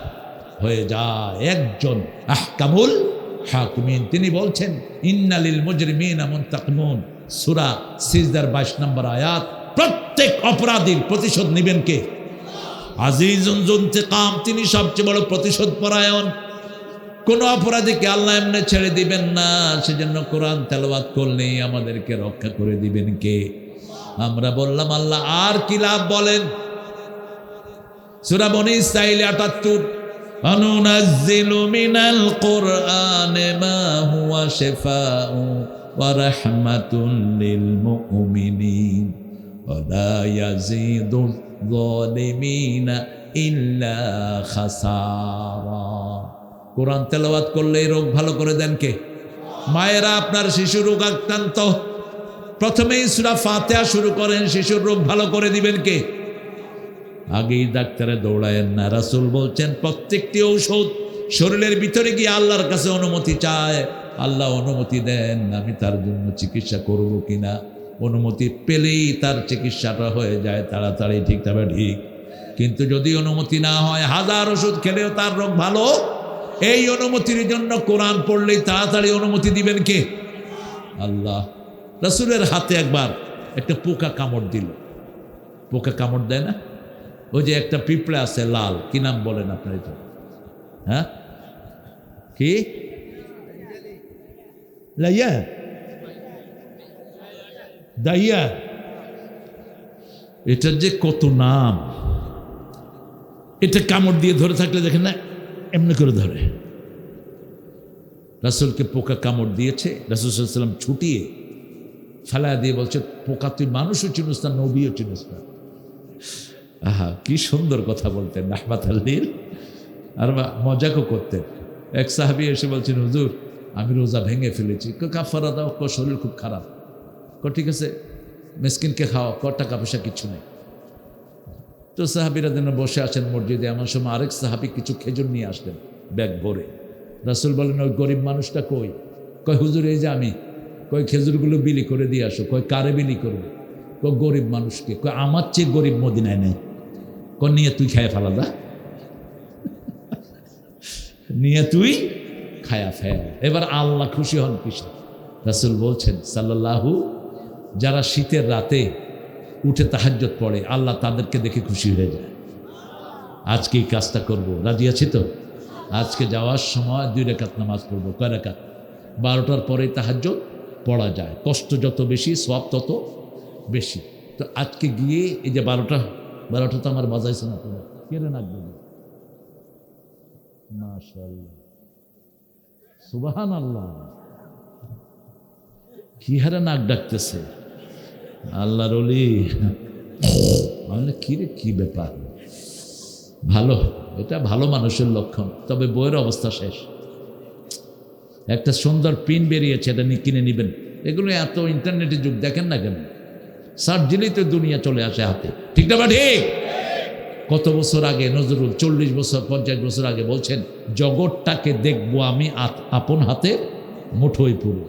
হয়ে যায়। একজন আহকামুল হাকিমিন। তিনি বলছেন ইন্নালিল মুজরিমিনা মুনতাকিমুন, সূরা সিজদার 22 নম্বর আয়াত। প্রত্যেক অপরাধীর প্রতিশোধ নেবেন কে? আজিজুন যুনতিকাম, তিনি সবচেয়ে বড় প্রতিশোধ পরায়ণ। কোন অপরাধীকে আল্লাহ এমনি ছেড়ে দিবেন না। সেজন্য কোরআন তেলাওয়াত করলেই আমাদেরকে রক্ষা করে দিবেন কে? আমরা বললাম আল্লাহ। আর কি লাভ বলেন? সূরা বনী ইসরাঈল ৭৮, অনুনাজ্জিলু মিনাল কুরআনি মা হুয়া শিফাউ ওয়া রাহমাতুন লিল মুমিনিন ওয়া লা ইয়াজিদুয যালিমিনা ইল্লা খাসারা। কোরআন তেলাওয়াত করলে রোগ ভালো করে দেন কে? মায়েরা, আপনার শিশু রোগ আক্রান্ত, প্রথমেই সূরা ফাতিহা শুরু করেন, শিশুর রোগ ভালো করে দিবেন কে? আগেই ডাক্তারে দৌড়ায়েন না। রাসূল বলছেন প্রত্যেকটি ঔষধ শরীরের ভিতরে গিয়ে আল্লাহর কাছে অনুমতি চায়, আল্লাহ অনুমতি দেন আমি তার জন্য চিকিৎসা করব কিনা। অনুমতি পেলেই তার চিকিৎসাটা হয়ে যায় তাড়াতাড়ি, ঠিক তবে ঠিক। কিন্তু যদি অনুমতি না হয়, হাজার ওষুধ খেলেও তার রোগ ভালো, এই অনুমতির জন্য কোরআন পড়লেই তাড়াতাড়ি অনুমতি দিবেন কে? আল্লাহ। রাসূলের হাতে একবার একটা পোকা কামড় দিল। পোকা কামড় দেয় না? ওই যে একটা পিঁপড়ে আছে লাল, কি নাম বলেন আপনার এটা? হ্যাঁ, কি? লাইয়া, দাইয়া, এটার যে কত নাম। এটা কামড় দিয়ে ধরে থাকলে দেখেন না, এমনি করে ধরে। রাসূলকে পোকা কামড় দিয়েছে, রাসূল সাল্লাল্লাহু আলাইহি ওয়াসাল্লাম ছুটিয়ে ফেলা দিয়ে বলছে, পোকা তুই মানুষও চিনিস না, নবীও চিনিস না। আহা, কি সুন্দর কথা বলতেন রাহমাতাল্লিল। আর মজাকও করতেন। এক সাহাবী এসে বলছেন, হুজুর আমি রোজা ভেঙে ফেলেছি। কাফারা দাও। শরীর খুব খারাপ। ঠিক আছে, মিসকিনকে খাওয়া, টাকা পয়সা কিছু নেই। তো সাহাবীরা যেন বসে আছেন মসজিদে, এমন সময় আরেক সাহাবী কিছু খেজুর নিয়ে আসলেন ব্যাগ ভরে। রাসূল বলেন, ওই গরিব মানুষটা কই? কয় হুজুর এই যে আমি। কয় খেজুরগুলো বিলি করে দিয়ে আসো। কয় কারে বিলি করবে? কয় গরিব মানুষকে। কয় আমার চেয়ে গরিব মদিনায় নেই। কয় নিয়ে তুই খায় ফেলা দা, নিয়ে তুই খায়া ফেল। এবার আল্লাহ খুশি হন কিসে? রাসূল বলছেন সাল্লাল্লাহু, যারা শীতের রাতে উঠে তাহাজ্জুদ পড়ে আল্লাহ তাদেরকে দেখে খুশি হয়ে যায়। আজকে এই কাজটা করব, রাজি আছি তো? আজকে যাওয়ার সময় 2 রাকাত নামাজ পড়বো। কয় রাকাত? 12টার পরে তাহাজ্জুদ পড়া যায়। কষ্ট যত বেশি, সওয়াব তত বেশি। তো আজকে গিয়ে এই যে 12টা তো আমার বাজাইছে না, তোমরা কেড়ে নাকবে। মাশাআল্লাহ, সুবহানাল্লাহ, কি হারে নাক ডাকতেছে আল্লাহর ওলি। মানে কি রে, কি ব্যাপার? ভালো, এটা ভালো মানুষের লক্ষণ। তবে বইয়ের অবস্থা শেষ। একটা সুন্দর পিন বেরিয়েছে, এটা কিনে নেবেন। এগুলো এত ইন্টারনেটের যুগ, দেখেন না কেন? সার্চ দিলেই তো দুনিয়া চলে আসে হাতে, ঠিক না? ঠিক। কত বছর আগে নজরুল 40 বছর 50 বছর আগে বলছেন, জগৎটাকে দেখবো আমি আপন হাতে মুঠোয় পুরো।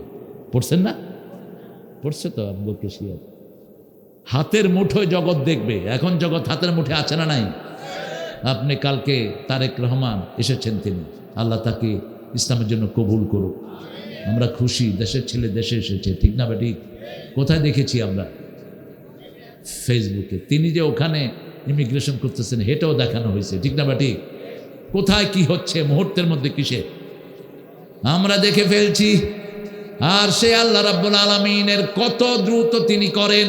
পড়ছেন না? পড়ছে তো আমগোকে শিয়ার। হাতের মুঠোয় জগৎ দেখবে। এখন জগৎ হাতের মুঠে আছে না নাই? আপনি কালকে তারেক রহমান এসেছেন, তিনি, আল্লাহ তাকে ইসলামের জন্য কবুল করুক। আমরা খুশি, দেশের ছেলে দেশে এসেছে, ঠিক না ঠিক? কোথায় দেখেছি আমরা? ফেসবুকে। তিনি যে ওখানে ইমিগ্রেশন করতেছেন হেটাও দেখানো হয়েছে, ঠিক না ঠিক? কোথায় কি হচ্ছে মুহূর্তের মধ্যে, কিসে আমরা দেখে ফেলছি। আর সে আল্লাহ রাব্বুল আলামিনের কত দ্রুত তিনি করেন।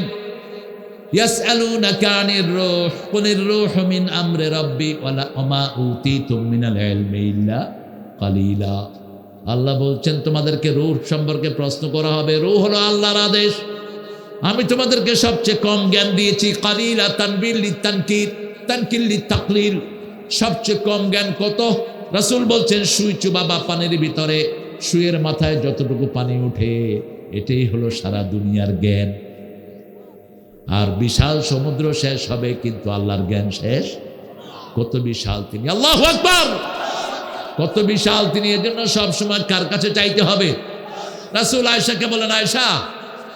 ইয়াসআলুনাকা আনির রূহ কুলির রূহু মিন আমরি রাব্বি ওয়া উতীতুম মিনাল ইলমি ইল্লা কালিলা। আল্লাহ বলছেন, তোমাদেরকে রূহ সম্পর্কে প্রশ্ন করা হবে। রূহ হলো আল্লাহর আদেশ। আমি তোমাদেরকে সবচেয়ে কম জ্ঞান দিয়েছি। কালিলা তানবিল লিতানকির, তানকিল লিতাকলিল। সবচেয়ে কম জ্ঞান কত? রাসূল বলছেন, সুই চুবাবা পানির ভিতরে, সুইয়ের মাথায় যতটুকু পানি ওঠে, এটাই হলো সারা দুনিয়ার জ্ঞান। আর বিশাল সমুদ্র শেষ হবে, কিন্তু আল্লাহর জ্ঞান শেষ। কত বিশাল তিনি, আল্লাহু আকবার, কত বিশাল তিনি। এজন্য সবসময় কার কাছে চাইতে হবে? রাসূল আয়েশাকে বলেন, আয়েশা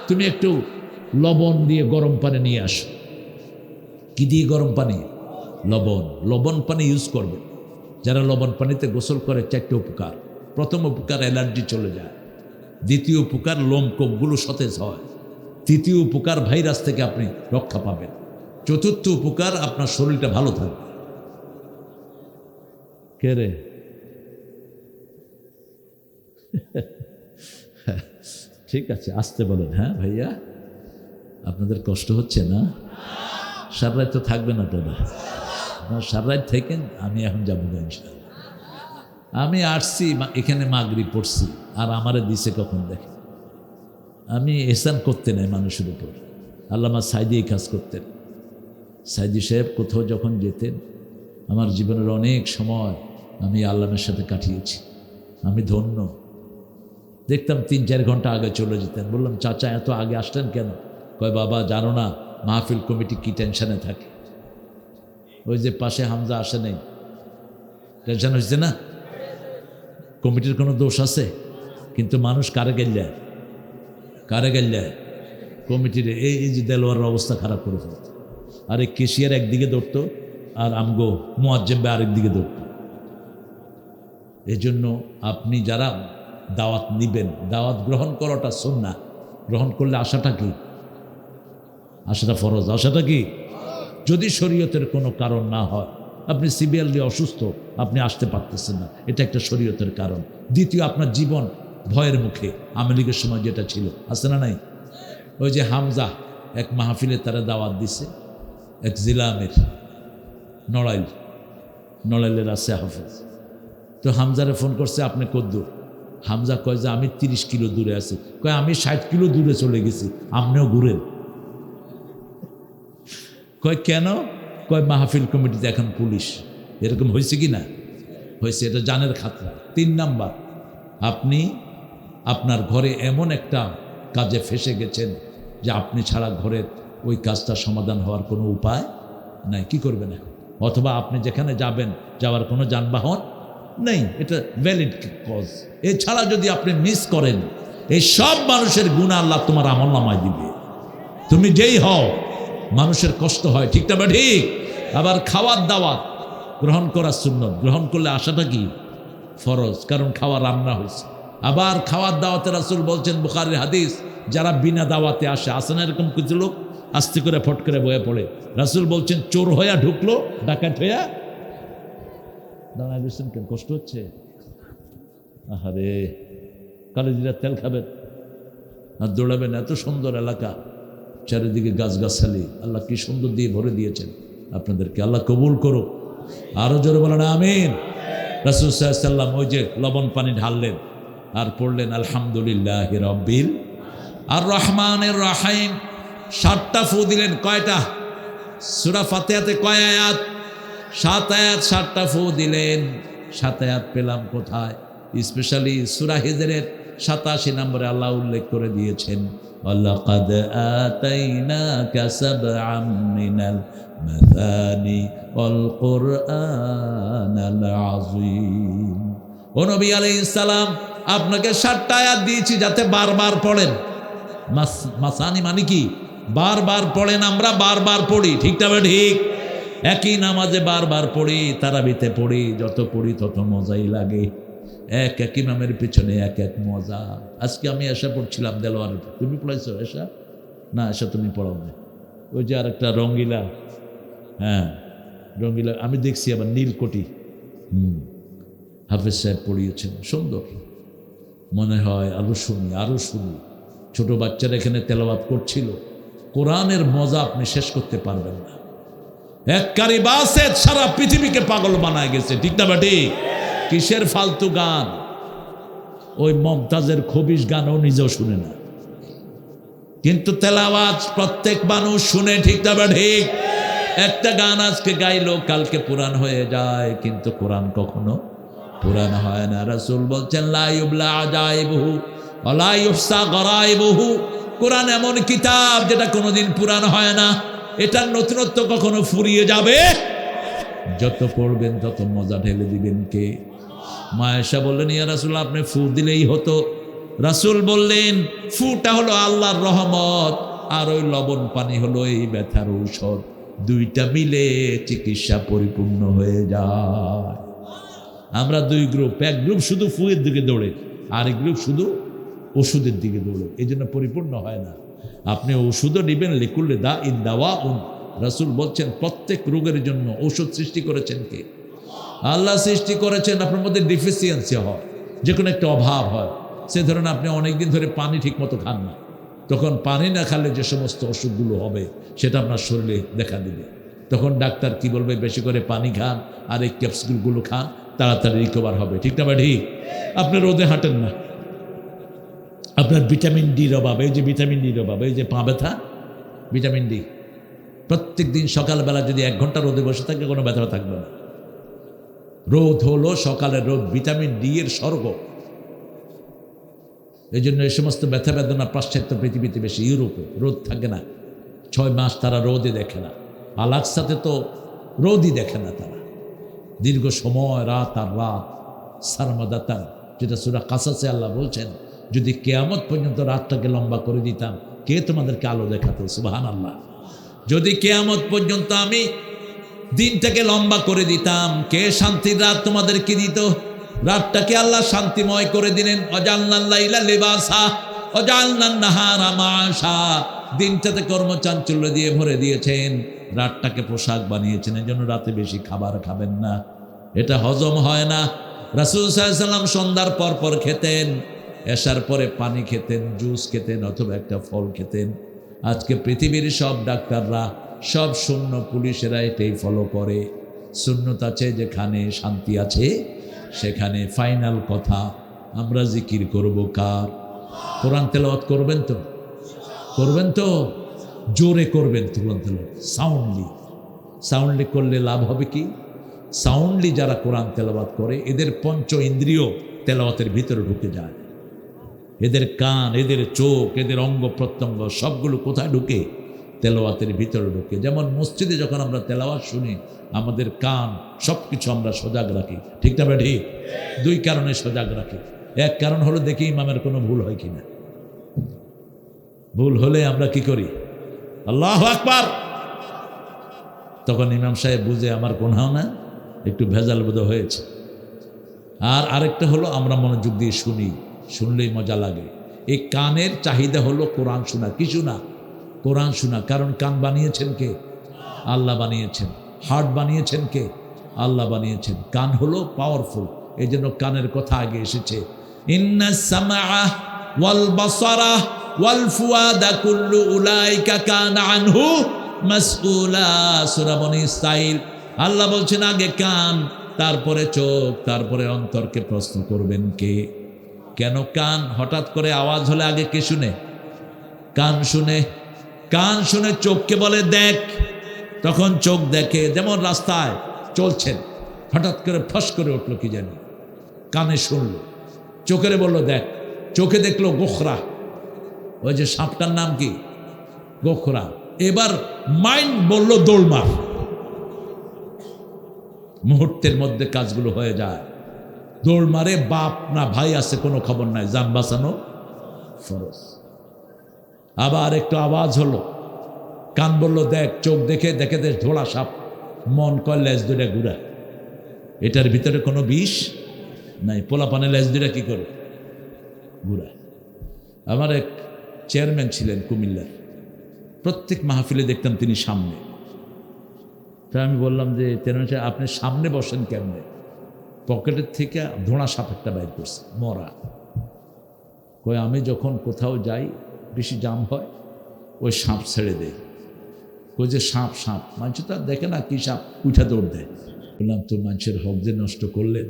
তুমি একটু লবণ দিয়ে গরম পানি নিয়ে আসো। কি দিয়ে গরম পানি? লবণ। লবণ পানি ইউজ করবে। যারা লবণ পানিতে গোসল করে 4টে উপকার। প্রথম উপকার, অ্যালার্জি চলে যায়। দ্বিতীয় উপকার, লোমকূপগুলো সতেজ হয়। তৃতীয় উপকার, ভাইরাস থেকে আপনি রক্ষা পাবেন। চতুর্থ উপকার, আপনার শরীরটা ভালো থাকবে। কে রে? ঠিক আছে, আসতে বলেন। হ্যাঁ ভাইয়া, আপনাদের কষ্ট হচ্ছে না? সারা রাত তো থাকবে না তো? সারা রাত থাকেন, আমি এখন যাবো ইনশাআল্লাহ। আমি আসছি এখানে, মাগরিব পড়ছি, আর আমারে দিছে কখন দেখে। আমি এহসান করতে নাই মানুষের উপর। আল্লামা সাইদি এই কাজ করতেন। সাইদি সাহেব কোথাও যখন যেতেন, আমার জীবনের অনেক সময় আমি আল্লামের সাথে কাটিয়েছি। আমি ধন্য। দেখতাম 3-4 ঘন্টা আগে চলে যেতেন। বললাম, চাচা এত আগে আসলেন কেন? কয়, বাবা জানো না মাহফিল কমিটি কি টেনশনে থাকে। ওই যে পাশে হামজা আসে নেই, টেনশন হয়েছে না? কমিটির কোনো দোষ আছে? কিন্তু মানুষ কারে গেল্লায়, কারে গেল্লায়? কমিটির এই যে দেলোয়ারের অবস্থা খারাপ করে ফেলতো। আর এই কেশিয়ার একদিকে ধরতো আর আমগো মুয়াজ্জেবে আরেক দিকে ধরতো। এই জন্য আপনি যারা দাওয়াত নিবেন, দাওয়াত গ্রহণ করাটা সুন্নাহ। গ্রহণ করলে আশাটা কি? আশাটা ফরজ। আশাটা কি? যদি শরীয়তের কোনো কারণ না হয়, আপনি সিভিয়ারলি অসুস্থ, আপনি আসতে পারতেছেন না, এটা একটা শরীয়তের কারণ। দ্বিতীয়, আপনার জীবন ভয়ের মুখে, আওয়ামী লীগের সময় যেটা ছিল, আছে না নাই? ওই যে হামজা এক মাহফিলে তারা দাওয়াত দিছে, এক জিলা আমির, নড়াইলের আছে হাফেজ। তো হামজারে ফোন করছে, আপনি কদ্দূর? হামজা কয় যে আমি 30 কিলো দূরে আছি। কয় আমি 60 কিলো দূরে চলে গেছি, আপনিও ঘুরেন। কয় কেন? কয় মাহফিল কমিটিতে এখন পুলিশ। এরকম হয়েছে কি না? হয়েছে। এটা জানের খাতরা। 3 নাম্বার, আপনি আপনার ঘরে এমন একটা কাজে ফেসে গেছেন যে আপনি ছাড়া ঘরের ওই কাজটা সমাধান হওয়ার কোনো উপায় নাই। কি করবেন এখন? অথবা আপনি যেখানে যাবেন, যাওয়ার কোনো যানবাহন নেই। এটা ভ্যালিড কজ। এছাড়া যদি আপনি মিস করেন, এই সব মানুষের গুনাহ আল্লাহ তোমার আমলনামায় দিবে। তুমি যেই হও, মানুষের কষ্ট হয়, ঠিক না বা ঠিক? আবার খাওয়ার দাওয়াত গ্রহণ করা সুন্নত, গ্রহণ করলে আসাটা কি? ফরজ, কারণ খাওয়া রান্না হয়েছে। আবার খাওয়ার দাওয়াতে রাসূল বলছেন, বুখারীর হাদিস, যারা বিনা দাওয়াতে আসে না এরকম কিছু লোক, আস্তে করে ফট করে বয়ে পড়ে। রাসূল বলছেন, চোর হইয়া ঢুকলো, ডাকাত হইয়া দাঁড়ায় দিচ্ছেন। কেন কষ্ট হচ্ছে? আহারে, কালেজিরা তেল খাবেন আর দৌড়াবেন। এত সুন্দর এলাকা, চারিদিকে গাছগাছালি, আল্লাহ কি সুন্দর দিয়ে ভরে দিয়েছেন আপনাদেরকে। আল্লাহ কবুল করো। আরো জোরে বলেন আমিন। রাসূল সাল্লাল্লাহু আলাইহি ওয়াসাল্লাম ওই যে লবণ পানি ঢাললেন আর পড়লেন আলহামদুলিল্লাহি রাব্বিল আর রহমানির রহিম। 7টা ফু দিলেন। কয়টা? সূরা ফাতিহাতে কয় আয়াত? 7 আয়াত। 7টা ফু দিলেন। 7 আয়াত পেলাম কোথায়? স্পেশালি সূরা হিজরের 87 নম্বরে আল্লাহ উল্লেখ করে দিয়েছেন, ওয়ালাকাদ আতাইনাকা সাবআম মিনাল মাসানি ওয়াল কুরআনাল আযীম। ও নবী আলাইহিস সালাম, আপনাকে 7টা আয়াত দিয়েছি যাতে বারবার পড়েন। মাসানি মানে কি? বারবার পড়েন। আমরা বারবার পড়ি, ঠিক না? ঠিক। একই নামাজে বারবার পড়ি, তারাবিতে পড়ি, যত পড়ি তত মজাই লাগে। এক ইমামের পিছনে এক মজা। আজকে আমি এসা পড়ছিলাম দেলোয়ার। তুমি পড়াইছো এসা? না, এসা তুমি পড়াও না। ওই যে আর একটা রঙ্গিলা, হ্যাঁ রঙ্গিলা আমি দেখছি। আবার নীলকটি হাফেজ সাহেব পড়িয়েছেন, সুন্দর। মনে হয় আরো শুনি। ছোট বাচ্চারা এখানে তেলাওয়াত করছিল। কোরআনের মজা আপনি শেষ করতে পারবেন না। এক কারি বাসেত সারা পৃথিবীকে পাগল বানায় গেছে, ঠিক না বাটি? কিসের ফালতু গান? ওই মমতাজের খবিশ গানও নিজেও শুনে না, কিন্তু তেলাওয়াত প্রত্যেক মানুষ শুনে, ঠিক না ঠিক? একটা গান আজকে গাইলো, কালকে পুরান হয়ে যায়, কিন্তু কোরআন কখনো পুরান হয় না। রাসূল বলছেন, লা ইউবলা আজাইবুহু ওয়া লা ইউহসা গরাইবুহু। কোরআন এমন কিতাব যেটা কোনোদিন পুরান হয় না, এটার নতুনত্ব কখনো ফুরিয়ে যাবে। যত পড়বেন তত মজা ঢেলে দিবেন কে? মা আয়েশা বললেন, ইয়া রাসূলুল্লাহ, আপনি ফু দিলেই হতো। রাসূল বললেন, ফুটা হলো আল্লাহর রহমত, আর ওই লবণ পানি হলো এই ব্যথার ঔষধ। দুইটা মিলে চিকিৎসা পরিপূর্ণ হয়ে যায়। আমরা 2 গ্রুপ। এক গ্রুপ শুধু ফুয়ের দিকে দৌড়ে, আরেক গ্রুপ শুধু ওষুধের দিকে দৌড়ে। এই জন্য পরিপূর্ণ হয় না। আপনি ওষুধও নেবেন, লিকুল্লে দা ইন দাওয়াউন। রাসূল বলছেন, প্রত্যেক রোগের জন্য ওষুধ সৃষ্টি করেছেন কে? আল্লাহ সৃষ্টি করেছেন। আপনার মধ্যে ডিফিসিয়েন্সি হয়, যে কোনো একটা অভাব হয়, সে ধরেন আপনি অনেকদিন ধরে পানি ঠিক মতো খান না, তখন পানি না খেলে যে সমস্ত অসুখগুলো হবে সেটা আপনার শরীরে দেখা দিবে। তখন ডাক্তার কি বলবে? বেশি করে পানি খান আর এই ক্যাপসুলগুলো খান, তাড়াতাড়ি রিকভার হবে, ঠিক না ঠিক? আপনি রোদে হাঁটেন না, আপনার ভিটামিন ডির অভাব। এই যে ভিটামিন ডির অভাব, এই যে পা ব্যথা, ভিটামিন ডি। প্রত্যেক দিন সকালবেলা যদি 1 ঘন্টা রোদে বসে থাকে, কোনো ব্যথা থাকবে না। রোদ হলো সকালের রোদ, ভিটামিন ডি এর স্বর্গ। এই জন্য এই সমস্ত ব্যথা বেদনা পাশ্চাত্য পৃথিবীতে বেশি। ইউরোপে রোদ থাকে না, 6 মাস তারা রোদে দেখে না। আলাক্সাতে তো রোদই দেখে না তারা, দীর্ঘ সময় রাত আর রাত। সারমাদাতান, যেটা সূরা কাসাসে আল্লাহ বলছেন, যদি কিয়ামত পর্যন্ত রাতটাকে লম্বা করে দিতাম, কে তোমাদেরকে আলো দেখাতো? সুবহানাল্লাহ। যদি কিয়ামত পর্যন্ত আমি দিনটাকে লম্বা করে দিতাম, কে শান্তির রাত তোমাদেরকে দিত? রাতটাকে আল্লাহ শান্তিময় করে দিলেন। অজালনাল লাইলা লিবাসা অজালনান নাহারা মাশা। দিনটাতে কর্মচাঞ্চল্য দিয়ে ভরে দিয়েছেন, রাতটাকে পোশাক বানিয়েছেন। এজন্য রাতে বেশি খাবার খাবেন না, এটা হজম হয় না। রাসূল সাল্লাল্লাহু আলাইহি সাল্লাম সন্ধ্যার পর পর খেতেন, এশার পরে পানি খেতেন, জুস খেতেন অথবা একটা ফল খেতেন। আজকে পৃথিবীর সব ডাক্তাররা, সব শূন্য পুলিশেরা এটাই ফলো করে। সুন্নত আছে যেখানে, শান্তি আছে সেখানে। ফাইনাল কথা, আমরা জিকির করব কার? কোরআন তেলাওয়াত করবেন তো? করবেন তো? জোরে করবেন তো কোরআন তেলাওয়াত, সাউন্ডলি করলে লাভ হবে কি? সাউন্ডলি যারা কোরআন তেলাওয়াত করে এদের পঞ্চ ইন্দ্রিয় তেলাওয়াতের ভিতরে ঢুকে যায়। এদের কান, এদের চোখ, এদের অঙ্গ প্রত্যঙ্গ সবগুলো কোথায় ঢুকে? তেলাওয়াতের ভিতরে ঢুকে। যেমন মসজিদে যখন আমরা তেলাওয়াত শুনি, আমাদের কান সব কিছু আমরা সজাগ রাখি, ঠিক না বেঠি? দুই কারণে সজাগ রাখি। এক কারণ হলো দেখি ইমামের কোনো ভুল হয় কিনা। ভুল হলে আমরা কি করি? আল্লাহু আকবার। তখন ইমাম সাহেব বুঝে আমার কোনও না, একটু ভেজাল বোধ হয়েছে। আর আরেকটা হলো আমরা মনোযোগ দিয়ে শুনি, শুনলেই মজা লাগে। এই কানের চাহিদা হলো কোরআন শোনা। কি শোনা? কোরআন শোনা। কারণ কান বানিয়েছেন কে? আল্লাহ বানিয়েছেন। হার্ট বানিয়েছেন কে? আল্লাহ বানিয়েছেন। কান হলো পাওয়ারফুল, এই জন্য কানের কথা আগে এসেছে। ইন্নাস সামআ ওয়াল বাসারা ওয়াল ফুয়াদা কুল্লু উলাইকা কানা আনহু মাসউলা। সূরা বনী ইসরাঈল। আল্লাহ বলছেন আগে কান, তারপরে চোখ, তারপরে অন্তরকে প্রশ্ন করবেন কে? কেন কান? হঠাৎ করে আওয়াজ হলে আগে কে শুনে? কান শুনে। কান শুনে চোখকে বলে দেখ, তখন চোখ দেখে। যেমন রাস্তায় চলছেন, হঠাৎ করে ফস করে উঠলো কি জানি, কানে শুনলো, চোখের বললো দেখ, চোখে দেখলো গোখরা, ওই যে সাপটার নাম কি? গোখরা। এবার মাইন্ড বলল দৌড়মার, মুহূর্তের মধ্যে কাজগুলো হয়ে যায়। দৌড় মারে, বাপ না ভাই আছে কোনো খবর নাই, জান বাঁচানো ফরজ। আবার একটু আওয়াজ হলো, কান বলল দেখ, চোখ দেখে দেখে দেখ ঝোলা সাপ, মন কয় লেজ দুটা ঘুরা, এটার ভিতরে কোনো বিষ নাই। পোলাপানে লেজ দুটা কি করে ঘুরা। আমার এক চেয়ারম্যান ছিলেন কুমিল্লার, প্রত্যেক মাহফিলে দেখতাম তিনি সামনে। তাই আমি বললাম যে চেয়ারম্যান সাহেব আপনি সামনে বসেন কেমনে? পকেটের থেকে ধোঁড়া সাপ একটা বাইর করছে, মরা। কই আমি যখন কোথাও যাই, বেশি জাম হয়, ওই সাপ ছেড়ে দেয়। কই যে সাপ সাপ, মানুষ তো আর দেখে না কি সাপ, উঠা দৌড় দেয়। বললাম তো মানুষের হক যে নষ্ট করলেন।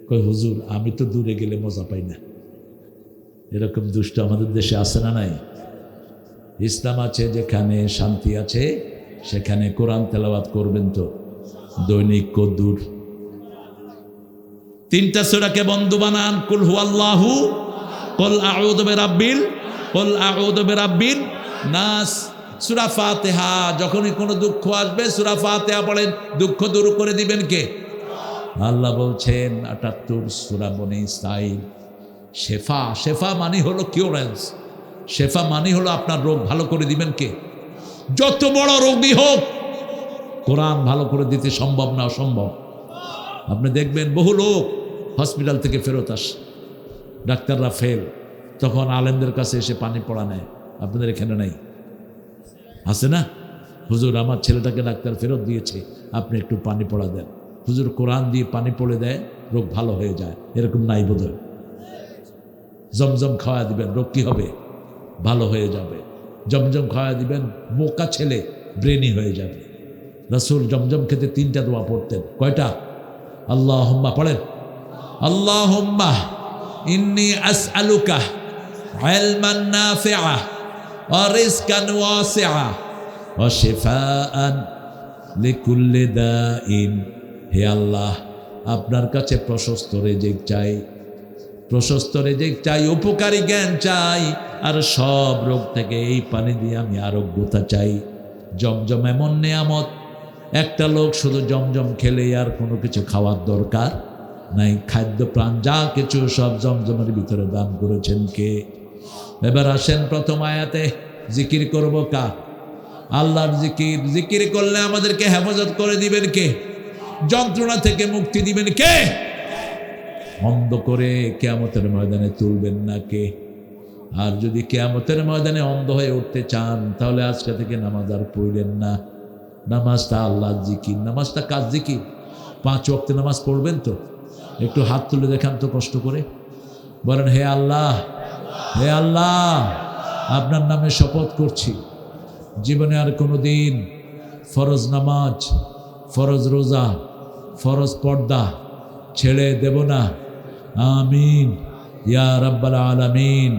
কই হুজুর আমি তো দূরে গেলে মজা পাই না। এরকম দুষ্ট আমাদের দেশে আছে না নাই? ইসলাম আছে যেখানে, শান্তি আছে সেখানে। কোরআন তেলাওয়াত করবেন তো দৈনিক কদ্দুর? 3টা সূরাকে বন্ধু বানান। কুল হুয়াল্লাহু, কুল আউযু বিরাব্বিল, কুল আউযু বিরাব্বিন নাস। সূরা ফাতিহা, যখনই কোনো দুঃখ আসবে সূরা ফাতিহা পড়েন, দুঃখ দূর করে দিবেন কে? আল্লাহ বলছেন 78 সূরা বনী ইসরাঈল। শেফা, শেফা মানে হলো কিউরেন্স, শেফা মানে হলো আপনার রোগ ভালো করে দিবেন কে? যত বড় রোগী হোক, কোরআন ভালো করে দিতে সম্ভব না, অসম্ভব। আপনি দেখবেন বহু লোক হসপিটাল থেকে ফেরত আসে, ডাক্তাররা ফেল, তখন আলেমদের কাছে এসে পানি পড়া নেয়। আপনাদের এখানে নাই? আছে না? হুজুর আমার ছেলেটাকে ডাক্তার ফেরত দিয়েছে, আপনি একটু পানি পড়া দেন। হুজুর কোরআন দিয়ে পানি পড়ে দেয়, রোগ ভালো হয়ে যায়। এরকম নাই বোধহয়? জমজম খাওয়া দিবেন, রোগ কি হবে? ভালো হয়ে যাবে। জমজম খাওয়া দিবেন, বোকা ছেলে ব্রেনি হয়ে যাবে। রাসূল জমজম খেতে 3টা দোয়া পড়তেন। কয়টা? আল্লাহুম্মা পড়েন, আল্লাহুম্মা ইন্নী আসআলুকা ইলমান নাফিআ ওয়া রিজকান ওয়াসিআ ওয়া শিফাআন লিকুল্লি দাইন। হে আল্লাহ, আপনার কাছে প্রশস্ত রিজিক চাই, প্রশস্ত রিজিক চাই, উপকারী জ্ঞান চাই, আর সব রোগ থেকে এই পানি দিয়ে আমি আরোগ্যতা চাই। জমজম এমন নেয়ামত, একটা লোক শুধু জমজম খেলে আর কোনো কিছু খাওয়ার দরকার নাই খাদ্য প্রাণ যা কিছু সব জমজমের ভিতরে দান করেছেন কে? এবার আসেন প্রথম আয়াতে জিকির করব কার? আল্লাহর জিকির। জিকির করলে আমাদেরকে হেফাজত করে দিবেন কে? যন্ত্রণা থেকে মুক্তি দিবেন কে? অন্ধ করে কিয়ামতের ময়দানে তুলবেন না কে? আর যদি কিয়ামতের ময়দানে অন্ধ হয়ে উঠতে চান তাহলে আজকে থেকে নামাজ আর পড়লেন না। নামাজটা আল্লাহর জিকির। নামাজটা কার জিকির? 5 ওয়াক্ত নামাজ পড়বেন তো? একটু হাত তুলে দেখান তো কষ্ট করে, বলেন হে আল্লাহ, হে আল্লাহ, আপনার নামে শপথ করছি জীবনে আর কোনো দিন ফরজ নামাজ, ফরজ রোজা, ফরজ পর্দা ছেড়ে দেব না। আমিন ইয়া রাব্বাল আলামিন।